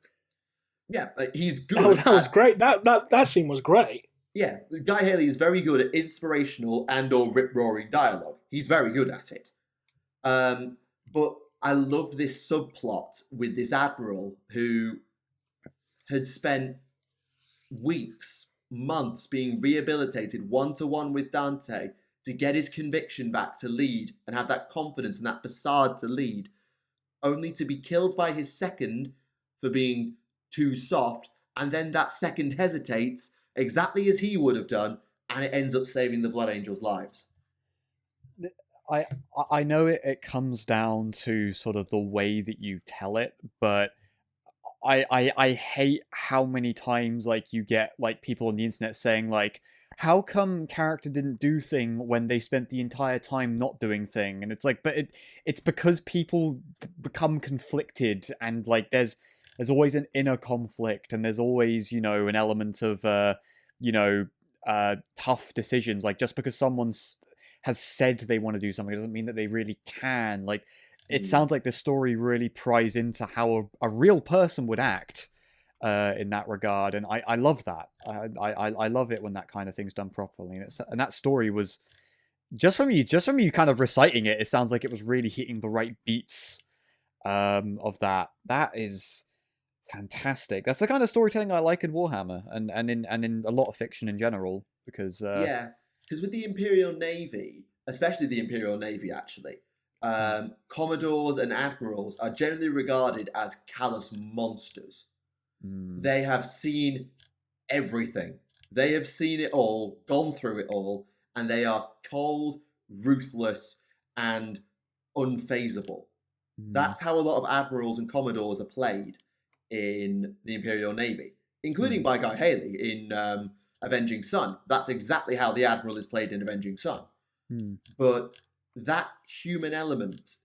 Yeah, he's good. That was great. That scene was great. Yeah, Guy Haley is very good at inspirational and or rip-roaring dialogue. He's very good at it. But I loved this subplot with this Admiral who had spent weeks, months being rehabilitated one-to-one with Dante to get his conviction back to lead and have that confidence and that facade to lead, only to be killed by his second for being too soft, and then that second hesitates exactly as he would have done, and it ends up saving the Blood Angels' lives. I know it comes down to sort of the way that you tell it, but I hate how many times like you get like people on the internet saying like, how come character didn't do thing when they spent the entire time not doing thing? And it's like, but it's because people become conflicted, and like there's always an inner conflict, and there's always, you know, an element of tough decisions. Like just because someone has said they want to do something doesn't mean that they really can. Like it sounds like the story really pries into how a real person would act. in that regard, and I love that. I love it when that kind of thing's done properly, and that story was just from you kind of reciting it. It sounds like it was really hitting the right beats of that. That is fantastic. That's the kind of storytelling I like in Warhammer, and in a lot of fiction in general. Because because with the Imperial Navy, especially the Imperial Navy, actually, Commodores and Admirals are generally regarded as callous monsters. They have seen everything. They have seen it all, gone through it all, and they are cold, ruthless, and unfazable. That's how a lot of Admirals and Commodores are played in the Imperial Navy, including by Guy Haley in Avenging Sun. That's exactly how the Admiral is played in Avenging Sun. But that human element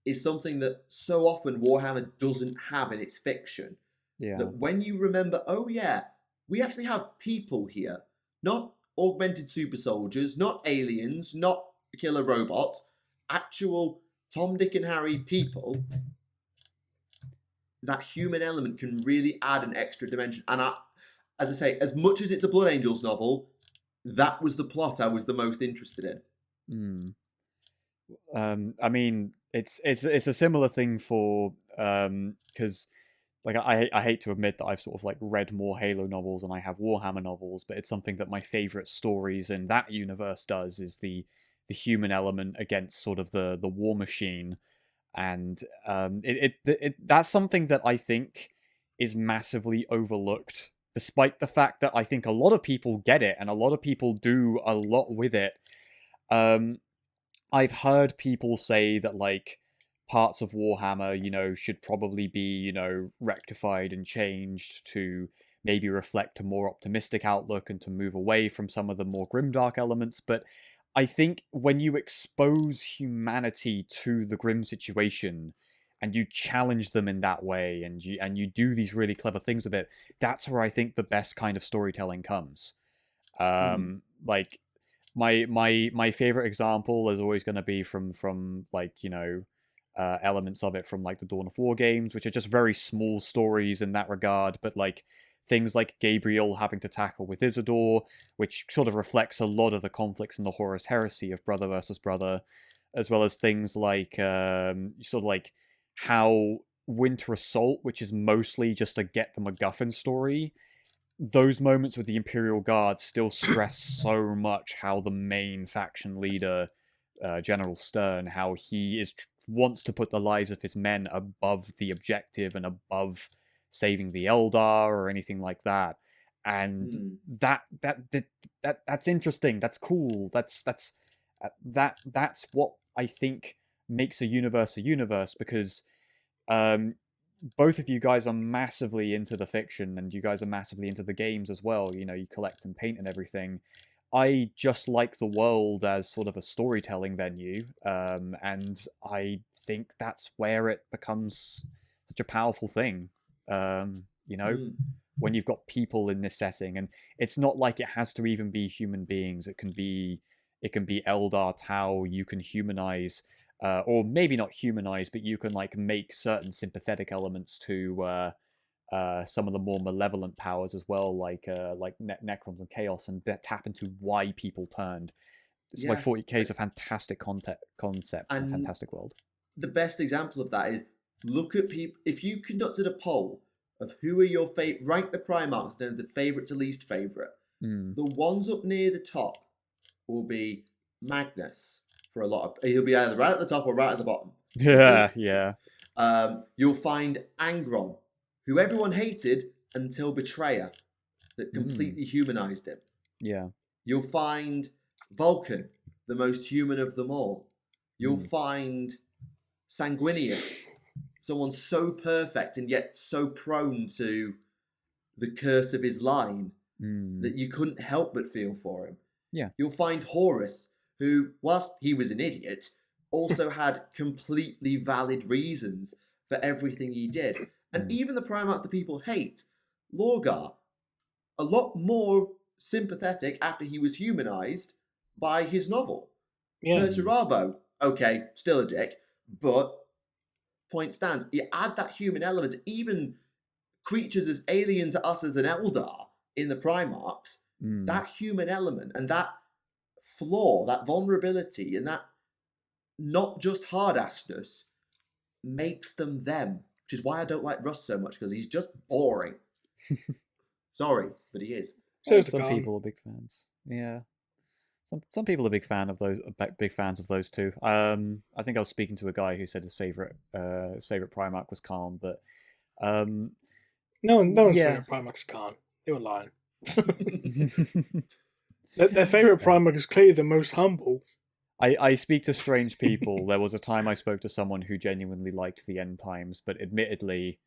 is something that so often Warhammer doesn't have in its fiction. That when you remember, oh yeah, we actually have people here, not augmented super soldiers, not aliens, not killer robots, actual Tom, Dick and Harry people, that human element can really add an extra dimension. And as I say, as much as it's a Blood Angels novel, that was the plot I was the most interested in. I mean, it's a similar thing for because like I hate to admit that I've sort of like read more Halo novels than I have Warhammer novels, but it's something that my favorite stories in that universe does is the human element against sort of the war machine, and that's something that I think is massively overlooked, despite the fact that I think a lot of people get it and a lot of people do a lot with it. I've heard people say that like parts of Warhammer, should probably be, rectified and changed to maybe reflect a more optimistic outlook and to move away from some of the more grimdark elements. But I think when you expose humanity to the grim situation and you challenge them in that way and you do these really clever things with it, that's where I think the best kind of storytelling comes. Like my favorite example is always going to be from like, elements of it from like the Dawn of War games, which are just very small stories in that regard, but like things like Gabriel having to tackle with Isidore, which sort of reflects a lot of the conflicts in the Horus Heresy of brother versus brother, as well as things like sort of like how Winter Assault, which is mostly just a get the MacGuffin story, those moments with the Imperial Guard still stress so much how the main faction leader, General Stern, how he wants to put the lives of his men above the objective and above saving the Eldar or anything like that. And that's interesting. That's cool. That's what I think makes a universe, because both of you guys are massively into the fiction and you guys are massively into the games as well. You collect and paint and everything. I just like the world as sort of a storytelling venue, and I think that's where it becomes such a powerful thing. When you've got people in this setting, and it's not like it has to even be human beings. It can be Eldar Tau. You can humanize, or maybe not humanize, but you can like make certain sympathetic elements to some of the more malevolent powers as well, like Necrons and Chaos, and tap into why people turned. This is why 40k is a fantastic concept and a fantastic world. The best example of that is, look at people. If you conducted a poll of who are your favorite, rank the Primarchs in terms of favorite to least favorite, the ones up near the top will be Magnus for a lot of. He'll be either right at the top or right at the bottom. Yeah. You'll find Angron, who everyone hated until Betrayer, that completely humanized him. Yeah. You'll find Vulcan, the most human of them all. You'll find Sanguinius, someone so perfect and yet so prone to the curse of his line that you couldn't help but feel for him. Yeah. You'll find Horus, who, whilst he was an idiot, also had completely valid reasons for everything he did. And even the Primarchs that people hate, Lorgar, a lot more sympathetic after he was humanized by his novel. Perturabo, okay, still a dick, but point stands. You add that human element, even creatures as alien to us as an Eldar in the Primarchs, that human element and that flaw, that vulnerability, and that not just hard-assness makes them them. Which is why I don't like Russ so much, because he's just boring. Sorry, but he is. So some people are big fans. Yeah. Some people are big fans of those two. I think I was speaking to a guy who said his favorite Primarch was Khan, but no one's favorite Primarch's Khan. They were lying. Their favorite Primarch is clearly the most humble. I speak to strange people. There was a time I spoke to someone who genuinely liked the end times, but admittedly,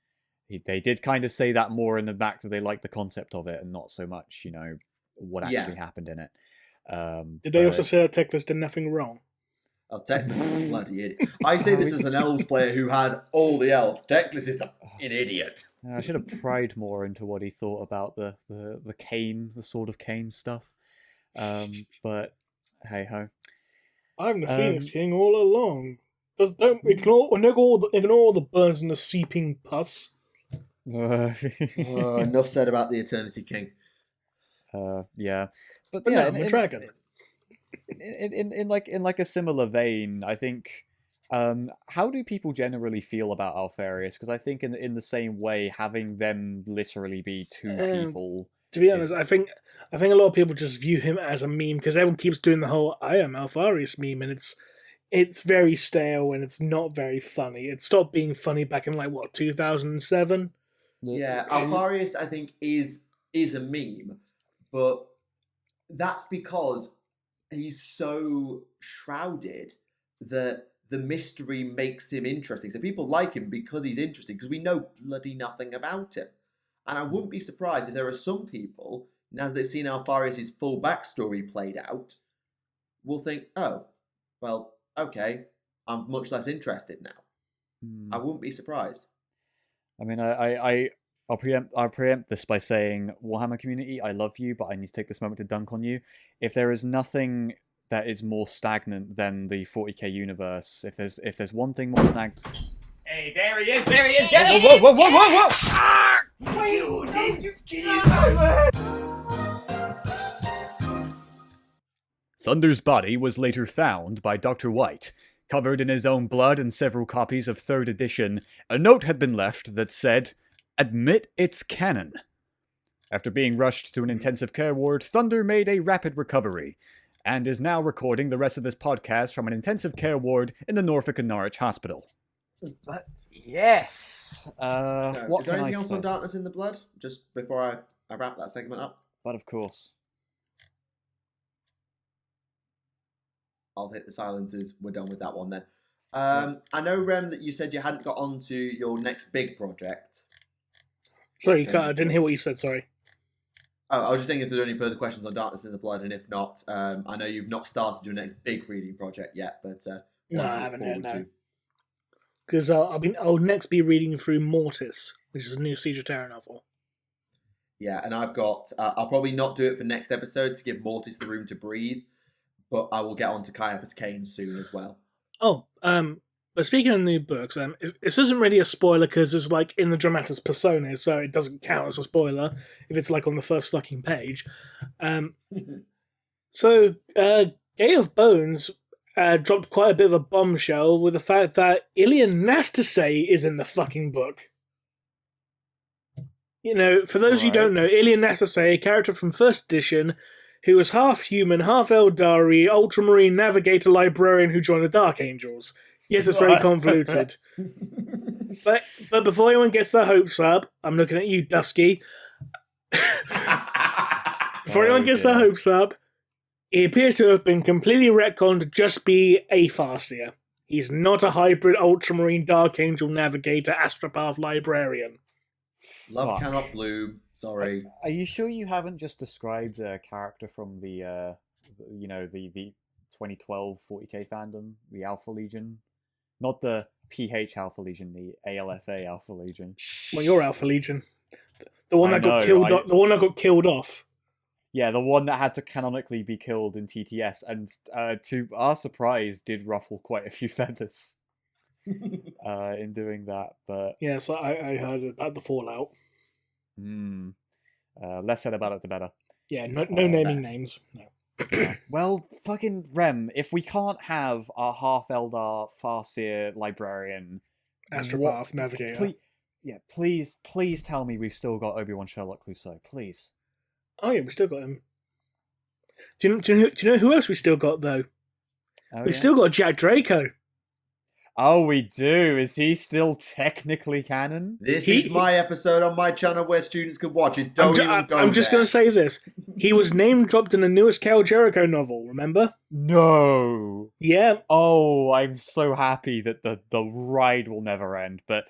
they did kind of say that more in the back that they liked the concept of it and not so much, what actually happened in it. Did they also say that Teclis did nothing wrong? Oh, Teclis is a bloody idiot. I say this as an Elves player who has all the Elves. Teclis is an idiot. I should have pried more into what he thought about the Cain, the Sword of Cain stuff. But hey ho. I'm the Phoenix King all along. Don't ignore all the burns and the seeping pus. Enough said about the Eternity King. Yeah, but yeah, yeah, I'm a dragon. In like a similar vein, I think. How do people generally feel about Alpharius? Because I think in the same way, having them literally be two people. To be honest, I think a lot of people just view him as a meme because everyone keeps doing the whole "I am Alpharius" meme, and it's very stale and it's not very funny. It stopped being funny back in 2007. Yeah, Alpharius I think is a meme, but that's because he's so shrouded that the mystery makes him interesting. So people like him because he's interesting, because we know bloody nothing about him. And I wouldn't be surprised if there are some people, now that they've seen Alpharius' full backstory played out, will think, oh, well, okay, I'm much less interested now. I wouldn't be surprised. I mean, I'll preempt this by saying, Warhammer community, I love you, but I need to take this moment to dunk on you. If there is nothing that is more stagnant than the 40k universe, if there's one thing more stagnant... Hey, there he is! Get him! Whoa! Ah! Thunder's body was later found by Dr. White. Covered in his own blood and several copies of 3rd edition, a note had been left that said, "Admit it's canon." After being rushed to an intensive care ward, Thunder made a rapid recovery, and is now recording the rest of this podcast from an intensive care ward in the Norfolk and Norwich Hospital. Yes! So, what is there can I anything else say? on Darkness in the Blood? Just before I wrap that segment up? But of course. I'll take the silences. We're done with that one then. I know, Rem, that you said you hadn't got on to your next big project. Sorry, I didn't hear what you said, sorry. Oh, I was just saying if there are any further questions on Darkness in the Blood, and if not, I know you've not started your next big reading project yet, but no, I haven't yet, no. Because I'll next be reading through Mortis, which is a new Siege of Terror novel. Yeah, and I've got... I'll probably not do it for next episode to give Mortis the room to breathe, but I will get on to Caiaphas Cain soon as well. Oh, but speaking of new books, this isn't really a spoiler because it's in the dramatis personae, so it doesn't count as a spoiler if it's on the first fucking page. So, Gay of Bones dropped quite a bit of a bombshell with the fact that Ilian Nastase is in the fucking book. For those who don't know, Ilian Nastase, a character from 1st edition, who was half human, half Eldari, ultramarine navigator librarian who joined the Dark Angels. Yes, it's very convoluted. But before anyone gets their hopes up, I'm looking at you, Dusky. Before anyone gets their hopes up, he appears to have been completely retconned to just be a Farseer. He's not a hybrid ultramarine Dark Angel navigator astropath librarian. Love cannot bloom. Sorry. Are you sure you haven't just described a character from the 2012 40k fandom, the Alpha Legion? Not the PH Alpha Legion, the ALFA Alpha Legion. Well, your Alpha Legion, the one that got killed off. Yeah, the one that had to canonically be killed in TTS, and to our surprise, did ruffle quite a few feathers in doing that. But yeah, so I heard about the fallout. Less said about it, the better. Yeah, no naming names. No. Well, fucking Rem, if we can't have our half-Eldar Farseer librarian... Astropath Navigator. Please tell me we've still got Obi-Wan Sherlock Clouseau, please. Oh yeah, we still got him. Do you know who else we still got, though? We've still got Jack Draco. Oh, we do. Is he still technically canon? This is my episode on my channel where students can watch it. I'm just going to say this. He was name dropped in the newest Cal Jericho novel, remember? No. Yeah. Oh, I'm so happy that the ride will never end. But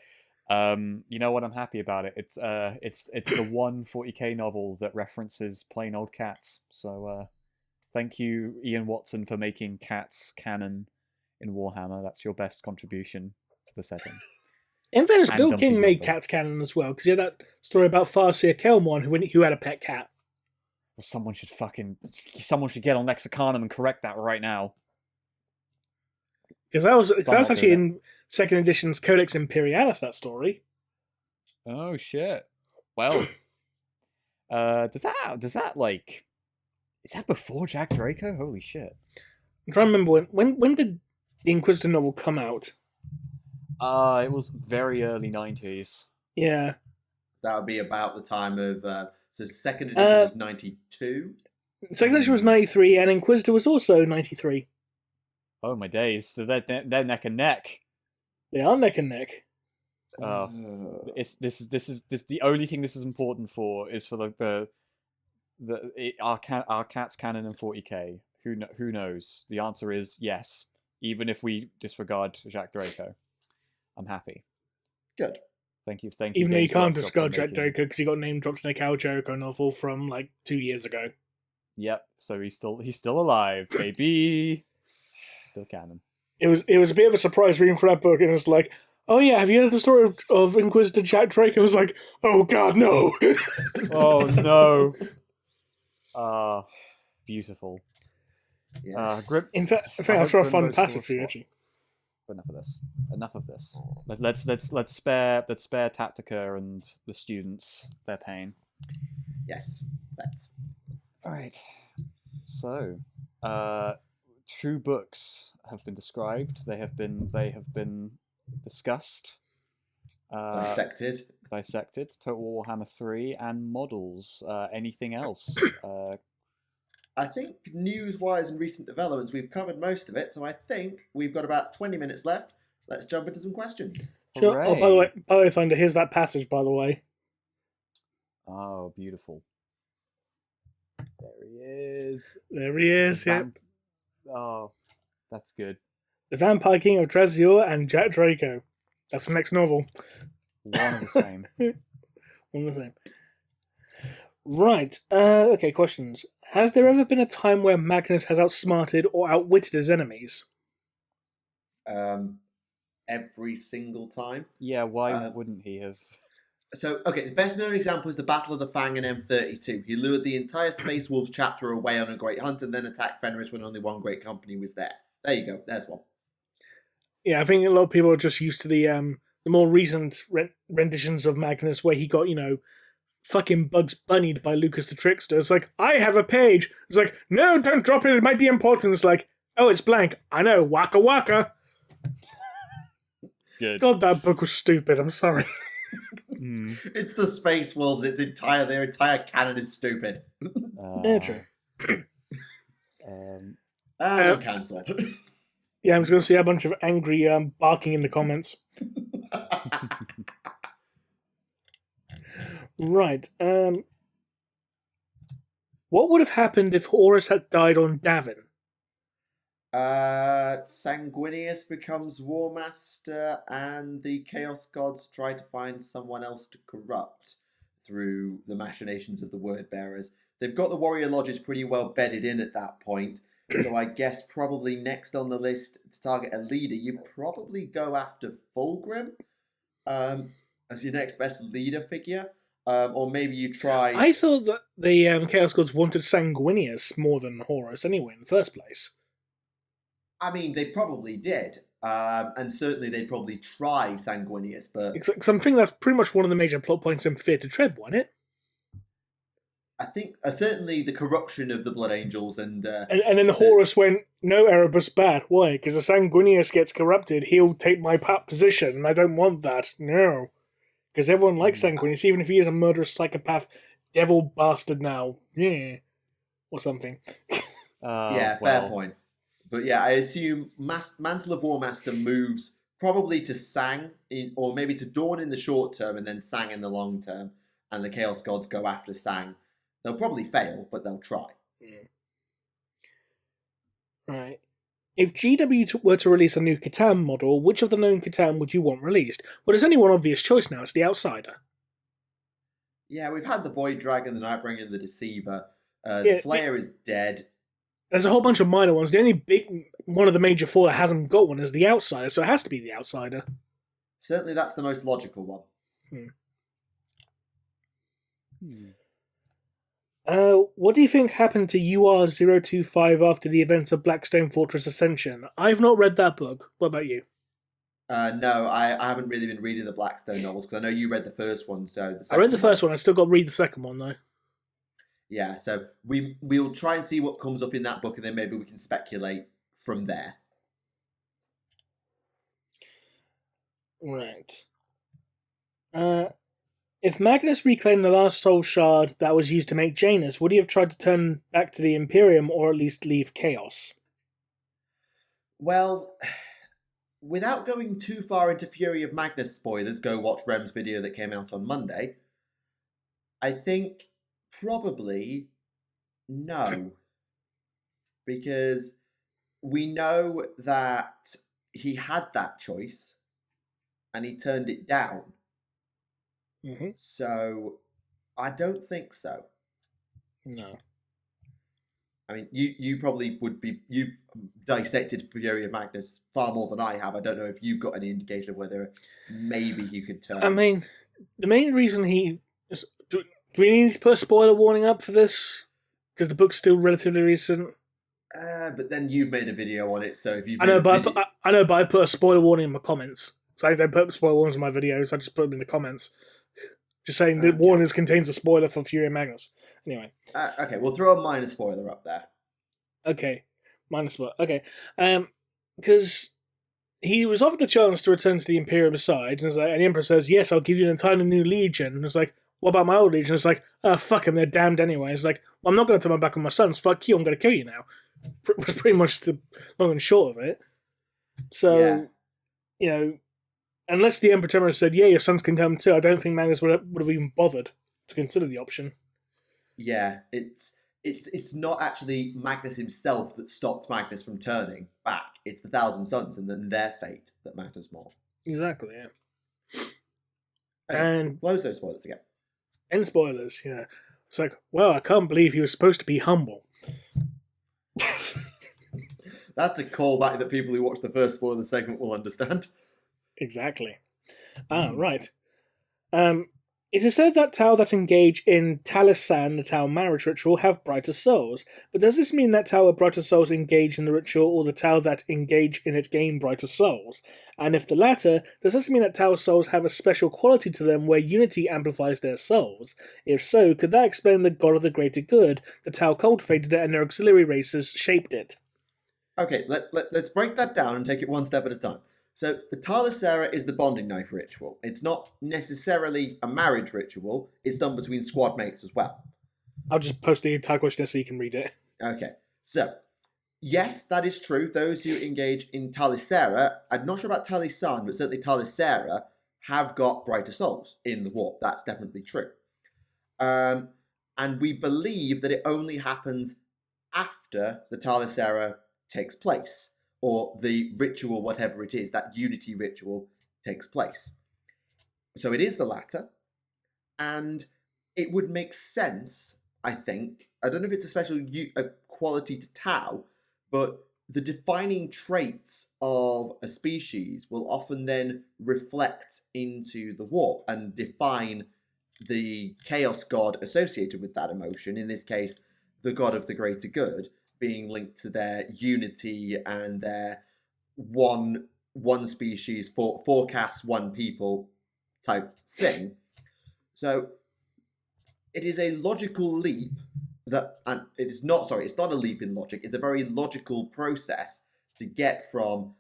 you know what? I'm happy about it. It's the one 40k novel that references plain old cats. So thank you, Ian Watson, for making cats canon in Warhammer. That's your best contribution to the setting. In fairness, Bill King made cats canon as well, because he had that story about Farseer Kelmon who had a pet cat. Well, someone should get on Lexicanum and correct that right now. Because that was actually in second edition's Codex Imperialis, that story. Oh shit. Well, does that like, is that before Jack Draco? Holy shit. I'm trying to remember when did the Inquisitor novel come out? It was very early 90s. Yeah. That would be about the time of... so second edition was 92? Second edition was 93, and Inquisitor was also 93. Oh, my days. So they're neck and neck. They are neck and neck. This is the only thing this is important for is for our cat's canon in 40k. Who knows? The answer is yes. Even if we disregard Jack Draco, I'm happy. Good. Thank you. Even though you can't discard Jack Draco because he got name dropped in a Cal Jericho novel from like 2 years ago. Yep. So he's still alive, baby. Still canon. It was a bit of a surprise reading for that book, and it's like, oh yeah, have you heard the story of Inquisitor Jack Draco? I was like, oh god, no. Oh no. Beautiful. Yes. In fact, I saw a fun passage for you actually. Enough of this. Let's spare Tactica and the students their pain. Yes. Let's. All right. So, 2 books have been described. They have been discussed. Dissected. Total Warhammer 3 and models. Anything else? I think news-wise and recent developments, we've covered most of it, so I think we've got about 20 minutes left. Let's jump into some questions. Sure. Oh, by the way, Thunder, here's that passage, by the way. Oh, beautiful. There he is. Yep. Oh, that's good. The Vampire King of Trazior and Jack Draco. That's the next novel. One of the same. One of the same. Right. Okay, questions. Has there ever been a time where Magnus has outsmarted or outwitted his enemies? Every single time. Yeah, why wouldn't he have? So, okay, the best known example is the Battle of the Fang in M32. He lured the entire Space Wolves chapter away on a great hunt and then attacked Fenris when only one great company was there. There you go, there's one. Yeah, I think a lot of people are just used to the more recent renditions of Magnus where he got, fucking Bugs Bunnied by Lucas the Trickster. It's like, I have a page. It's like, no, don't drop it, it might be important. It's like, oh, it's blank. I know, waka waka. Good. God, that book was stupid, I'm sorry. It's the Space Wolves, their entire canon is stupid. Yeah, true. I'm cancelled. Yeah, I'm just going to see a bunch of angry barking in the comments. Right. What would have happened if Horus had died on Davin? Sanguinius becomes War Master, and the Chaos Gods try to find someone else to corrupt through the machinations of the Word Bearers. They've got the Warrior Lodges pretty well bedded in at that point, so I guess probably next on the list to target a leader, you probably go after Fulgrim as your next best leader figure. Or maybe you try... I thought that the Chaos Gods wanted Sanguinius more than Horus anyway in the first place. I mean, they probably did. And certainly they'd probably try Sanguinius, but... Because I'm thinking that's pretty much one of the major plot points in Fear to Tread, wasn't it? I think certainly the corruption of the Blood Angels and then Horus went, no, Erebus bad. Why? Because if Sanguinius gets corrupted, he'll take my position, and I don't want that. No. Because everyone likes Sanguinius, even if he is a murderous psychopath, devil bastard now. Yeah. Or something. Fair point. But yeah, I assume Mantle of War Master moves probably to Sang, or maybe to Dawn in the short term, and then Sang in the long term, and the Chaos Gods go after Sang. They'll probably fail, but they'll try. Right. If GW were to release a new Catan model, which of the known Catan would you want released? Well, there's only one obvious choice now. It's the Outsider. Yeah, we've had the Void Dragon, the Nightbringer, and the Deceiver. The Flayer is dead. There's a whole bunch of minor ones. The only big one of the major four that hasn't got one is the Outsider, so it has to be the Outsider. Certainly that's the most logical one. What do you think happened to UR-025 after the events of Blackstone Fortress Ascension? I've not read that book. What about you? No, I haven't really been reading the Blackstone novels, because I know you read the first one, so... I read the first one, I still got to read the second one, though. Yeah, so we'll try and see what comes up in that book, and then maybe we can speculate from there. Right. If Magnus reclaimed the last soul shard that was used to make Janus, would he have tried to turn back to the Imperium, or at least leave Chaos? Well, without going too far into Fury of Magnus spoilers, go watch Rem's video that came out on Monday, I think probably no. Because we know that he had that choice, and he turned it down. So, I don't think so. No. I mean, you probably would be... You've dissected Fury of Magnus far more than I have. I don't know if you've got any indication of whether maybe you could turn... I mean, the main reason he... Do we need to put a spoiler warning up for this? Because the book's still relatively recent. But then you've made a video on it, so if you've... I know, but I put a spoiler warning in my comments. So I don't put spoiler warnings in my videos, I just put them in the comments. Just saying the warnings contains a spoiler for Fury of Magnus. Anyway. Okay, we'll throw a minor spoiler up there. Okay. Minor spoiler. Okay. Because he was offered the chance to return to the Imperial side, and the Emperor says, yes, I'll give you an entirely new legion. And it's like, what about my old legion? It's like, fuck them, they're damned anyway. It's like, well, I'm not going to turn my back on my sons. Fuck you, I'm going to kill you now. Was pretty much the long and short of it. So, you know, unless the Emperor said, yeah, your sons can come too, I don't think Magnus would have even bothered to consider the option. Yeah, it's not actually Magnus himself that stopped Magnus from turning back. It's the Thousand Sons and then their fate that matters more. Exactly, yeah. Okay, and close those spoilers again. End spoilers, yeah. It's like, well, I can't believe he was supposed to be humble. That's a callback that people who watch the first spoiler segment will understand. Exactly. Right. It is said that Tau that engage in Talisan, the Tau marriage ritual, have brighter souls. But does this mean that Tau with brighter souls engage in the ritual, or the Tau that engage in it gain brighter souls? And if the latter, does this mean that Tau souls have a special quality to them where unity amplifies their souls? If so, could that explain the god of the greater good? The Tau cultivated it and their auxiliary races shaped it. Okay, let's break that down and take it one step at a time. So, the Talisera is the bonding knife ritual. It's not necessarily a marriage ritual. It's done between squad mates as well. I'll just post the entire question so you can read it. Okay. So, yes, that is true. Those who engage in Talisera, I'm not sure about Talisan, but certainly Talisera, have got brighter souls in the war. That's definitely true. And we believe that it only happens after the Talisera takes place, or the ritual, whatever it is, that unity ritual takes place. So it is the latter, and it would make sense, I think. I don't know if it's a special quality to Tau, but the defining traits of a species will often then reflect into the warp and define the chaos god associated with that emotion, in this case, the god of the greater good, being linked to their unity and their one one species for forecasts one people type thing. So it is a logical leap that, and it's not a leap in logic. It's a very logical process to get from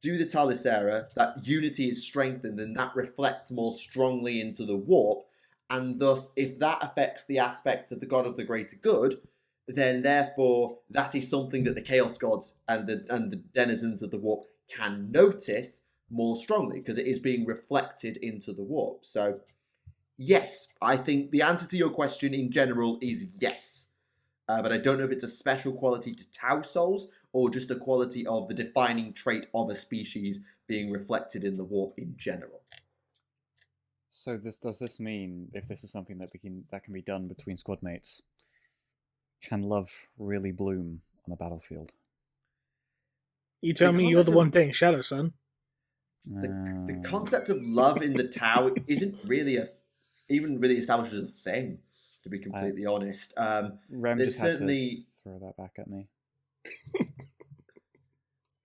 do the Talisera, that unity is strengthened and that reflects more strongly into the warp, and thus if that affects the aspect of the god of the greater good, then therefore that is something that the Chaos Gods and the denizens of the warp can notice more strongly because it is being reflected into the warp. So yes, I think the answer to your question in general is yes. But I don't know if it's a special quality to Tau souls or just a quality of the defining trait of a species being reflected in the warp in general. So does this mean, if this is something that can be done between squad mates, can love really bloom on a battlefield? You tell me you're the one playing Shadow, son. The concept of love in the Tau isn't really even really established as a thing, to be completely honest. Rem just had to throw that back at me.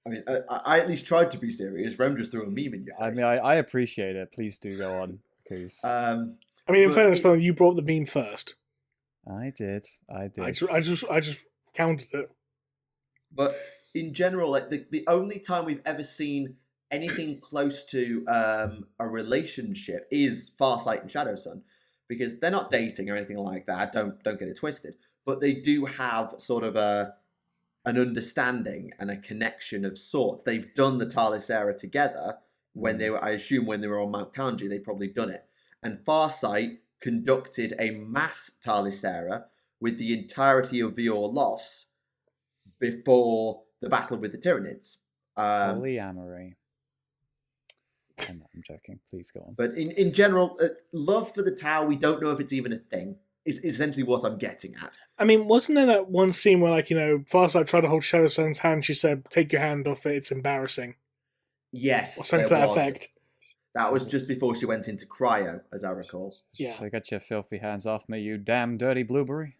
I mean, I at least tried to be serious. Rem just threw a meme in your face. I mean, I appreciate it. Please do go on, because I mean, in fairness, Phil, you brought the meme first. I did. I just counted it. But in general, like the only time we've ever seen anything close to a relationship is Farsight and Shadow Sun, because they're not dating or anything like that. Don't get it twisted. But they do have sort of an understanding and a connection of sorts. They've done the Talisera together when they were, I assume, when they were on Mount Kanji, they've probably done it. And Farsight conducted a mass Talisera with the entirety of Vior Loss before the battle with the Tyranids. Polyamory. I'm joking. Please go on. But in general, love for the Tau, we don't know if it's even a thing. Is essentially what I'm getting at. I mean, wasn't there that one scene where, like, Farsight tried to hold Shadow Sun's hand, she said, take your hand off it, it's embarrassing. Yes. Or something to that effect. That was just before she went into cryo, as I recall. Yeah. So get your filthy hands off me, you damn dirty blueberry.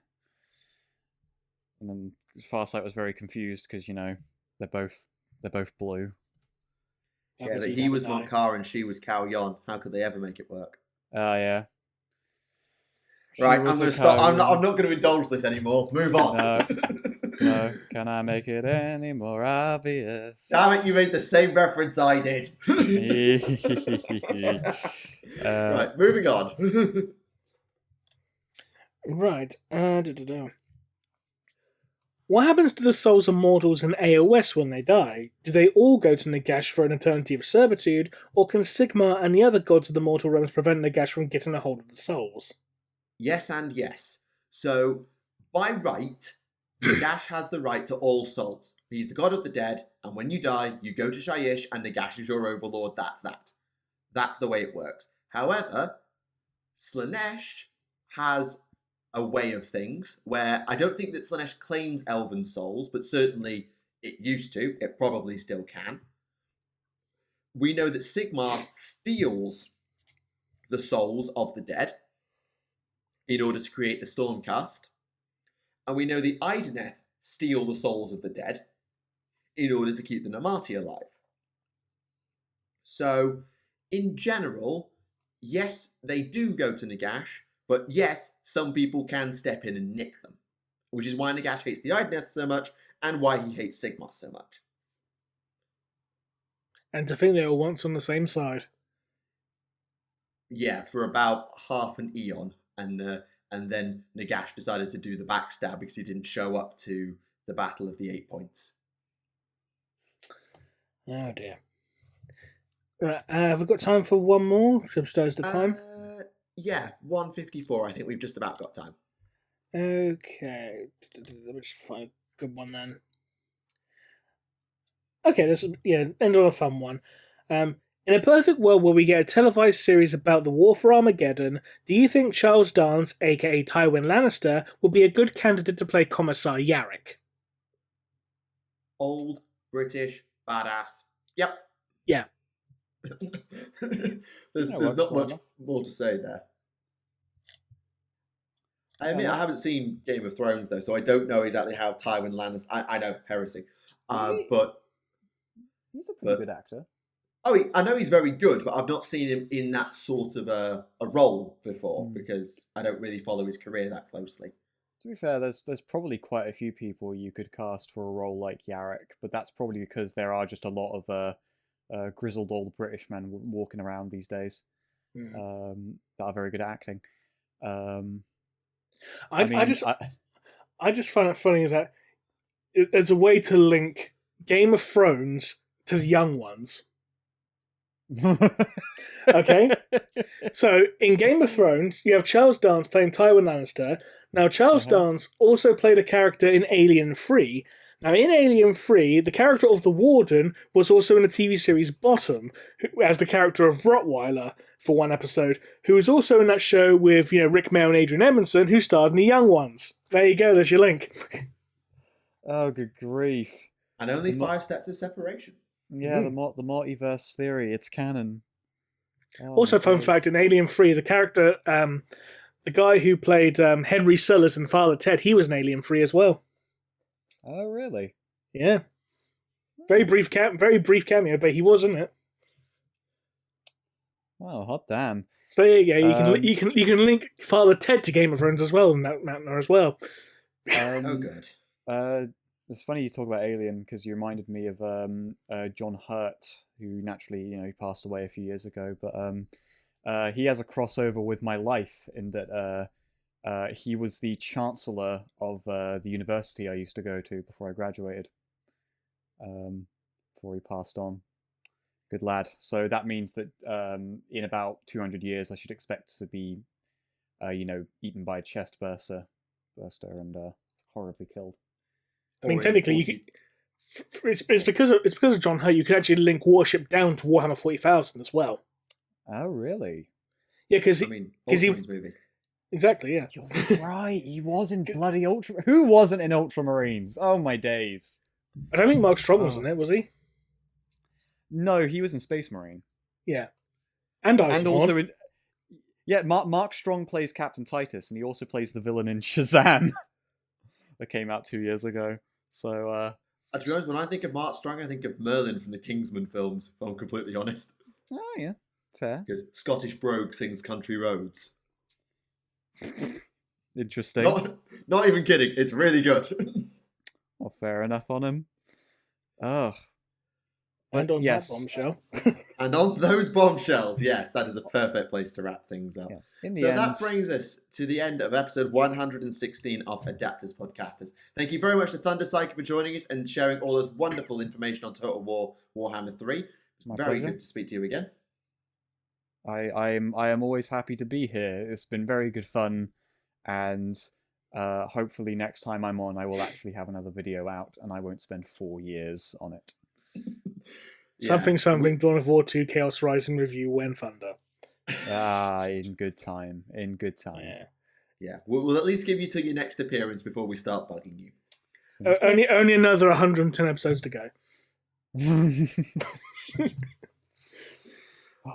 And then Farsight was very confused because, they're both blue. Yeah, but he was Monkar and she was Cao Yon. How could they ever make it work? Oh, yeah. Right, I'm going to stop. I'm not going to indulge this anymore. Move on. No, can I make it any more obvious? Damn it, you made the same reference I did. Right, moving on. Right. What happens to the souls of mortals in AOS when they die? Do they all go to Nagash for an eternity of servitude, or can Sigmar and the other gods of the mortal realms prevent Nagash from getting a hold of the souls? Yes and yes. So, by right, Nagash has the right to all souls. He's the god of the dead, and when you die, you go to Shyish, and Nagash is your overlord. That's that. That's the way it works. However, Slaanesh has a way of things where I don't think that Slaanesh claims elven souls, but certainly it used to. It probably still can. We know that Sigmar steals the souls of the dead in order to create the Stormcast. And we know the Ideneth steal the souls of the dead in order to keep the Namati alive. So, in general, yes, they do go to Nagash, but yes, some people can step in and nick them, which is why Nagash hates the Ideneth so much and why he hates Sigmar so much. And to think they were once on the same side. Yeah, for about half an eon. And then Nagash decided to do the backstab because he didn't show up to the Battle of the 8 Points. Oh dear. Right, have we got time for one more? Should I the time? Yeah, 1:54. I think we've just about got time. Okay. Let me just find a good one then. Okay, end on a fun one. In a perfect world where we get a televised series about the War for Armageddon, do you think Charles Dance, aka Tywin Lannister, would be a good candidate to play Commissar Yarrick? Old, British, badass. Yep. Yeah. There's not much more to say there. I admit I haven't seen Game of Thrones though, so I don't know exactly how Tywin Lannister. I know heresy, but he's a pretty good actor. I know he's very good, but I've not seen him in that sort of a role before because I don't really follow his career that closely. To be fair, there's probably quite a few people you could cast for a role like Yarrick, but that's probably because there are just a lot of grizzled old British men walking around these days that are very good at acting. I just find it funny that there's a way to link Game of Thrones to the young ones. Okay, so in Game of Thrones, you have Charles Dance playing Tywin Lannister. Now, Charles Dance also played a character in Alien 3. Now, in Alien 3, the character of the Warden was also in the TV series Bottom, as the character of Rottweiler for one episode, who was also in that show with Rick Mail and Adrian Edmondson, who starred in The Young Ones. There you go, there's your link. Oh, good grief. And only 5 steps of separation. Yeah, the multiverse theory, it's canon. Oh, also, fun fact, in Alien 3, the character, the guy who played Henry Sullers and Father Ted, he was in Alien 3 as well. Oh, really? Yeah. Very brief cameo, but he was in it. Wow, hot damn. So yeah, you can link Father Ted to Game of Thrones as well in that manner as well. Oh, good. It's funny you talk about Alien because you reminded me of John Hurt, who naturally he passed away a few years ago, but he has a crossover with my life in that he was the chancellor of the university I used to go to before I graduated. Before he passed on. Good lad. So that means that in about 200 years, I should expect to be, eaten by a chest burster and horribly killed. I mean, technically, you could. It's because of John Hurt. You could actually link Warship down to Warhammer 40,000 as well. Oh, really? Yeah, because he movie. Exactly. Yeah. You're right. He was in bloody Ultra. Who wasn't in Ultramarines? Oh my days. I don't think Mark Strong was in it, was he? No, he was in Space Marine. Yeah, and also in. Yeah, Mark Strong plays Captain Titus, and he also plays the villain in Shazam, that came out 2 years ago. So, to be honest, when I think of Mark Strong, I think of Merlin from the Kingsman films. If I'm completely honest. Oh yeah, fair. Because Scottish brogue sings "Country Roads." Interesting. Not even kidding. It's really good. Well, fair enough on him. Oh. And on that bombshell. And on those bombshells, yes, that is a perfect place to wrap things up. Yeah. That brings us to the end of episode 116 of Adeptus Podcastus. Thank you very much to ThunderPsyker for joining us and sharing all this wonderful information on Total War Warhammer 3. It's very good to speak to you again. I am always happy to be here. It's been very good fun, and hopefully next time I'm on, I will actually have another video out, and I won't spend 4 years on it. Something, Dawn of War 2 Chaos Rising review when Thunder. In good time. Yeah. We'll at least give you till your next appearance before we start bugging you. Only another 110 episodes to go.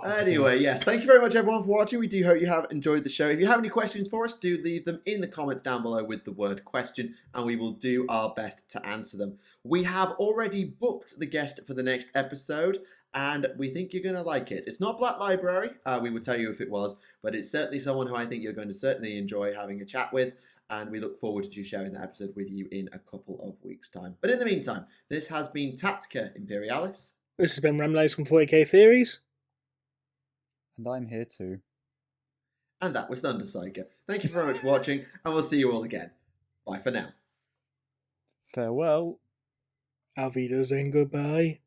Anyway, yes, thank you very much everyone for watching. We do hope you have enjoyed the show. If you have any questions for us, do leave them in the comments down below with the word question, and we will do our best to answer them. We have already booked the guest for the next episode, and we think you're going to like it. It's not Black Library, we would tell you if it was, but it's certainly someone who I think you're going to certainly enjoy having a chat with, and we look forward to sharing that episode with you in a couple of weeks' time. But in the meantime, this has been Tactica Imperialis. This has been Remleiz from 40k Theories. And I'm here too. And that was ThunderPsyker. Thank you very much for watching, and we'll see you all again. Bye for now. Farewell. Auf Wiedersehen, goodbye.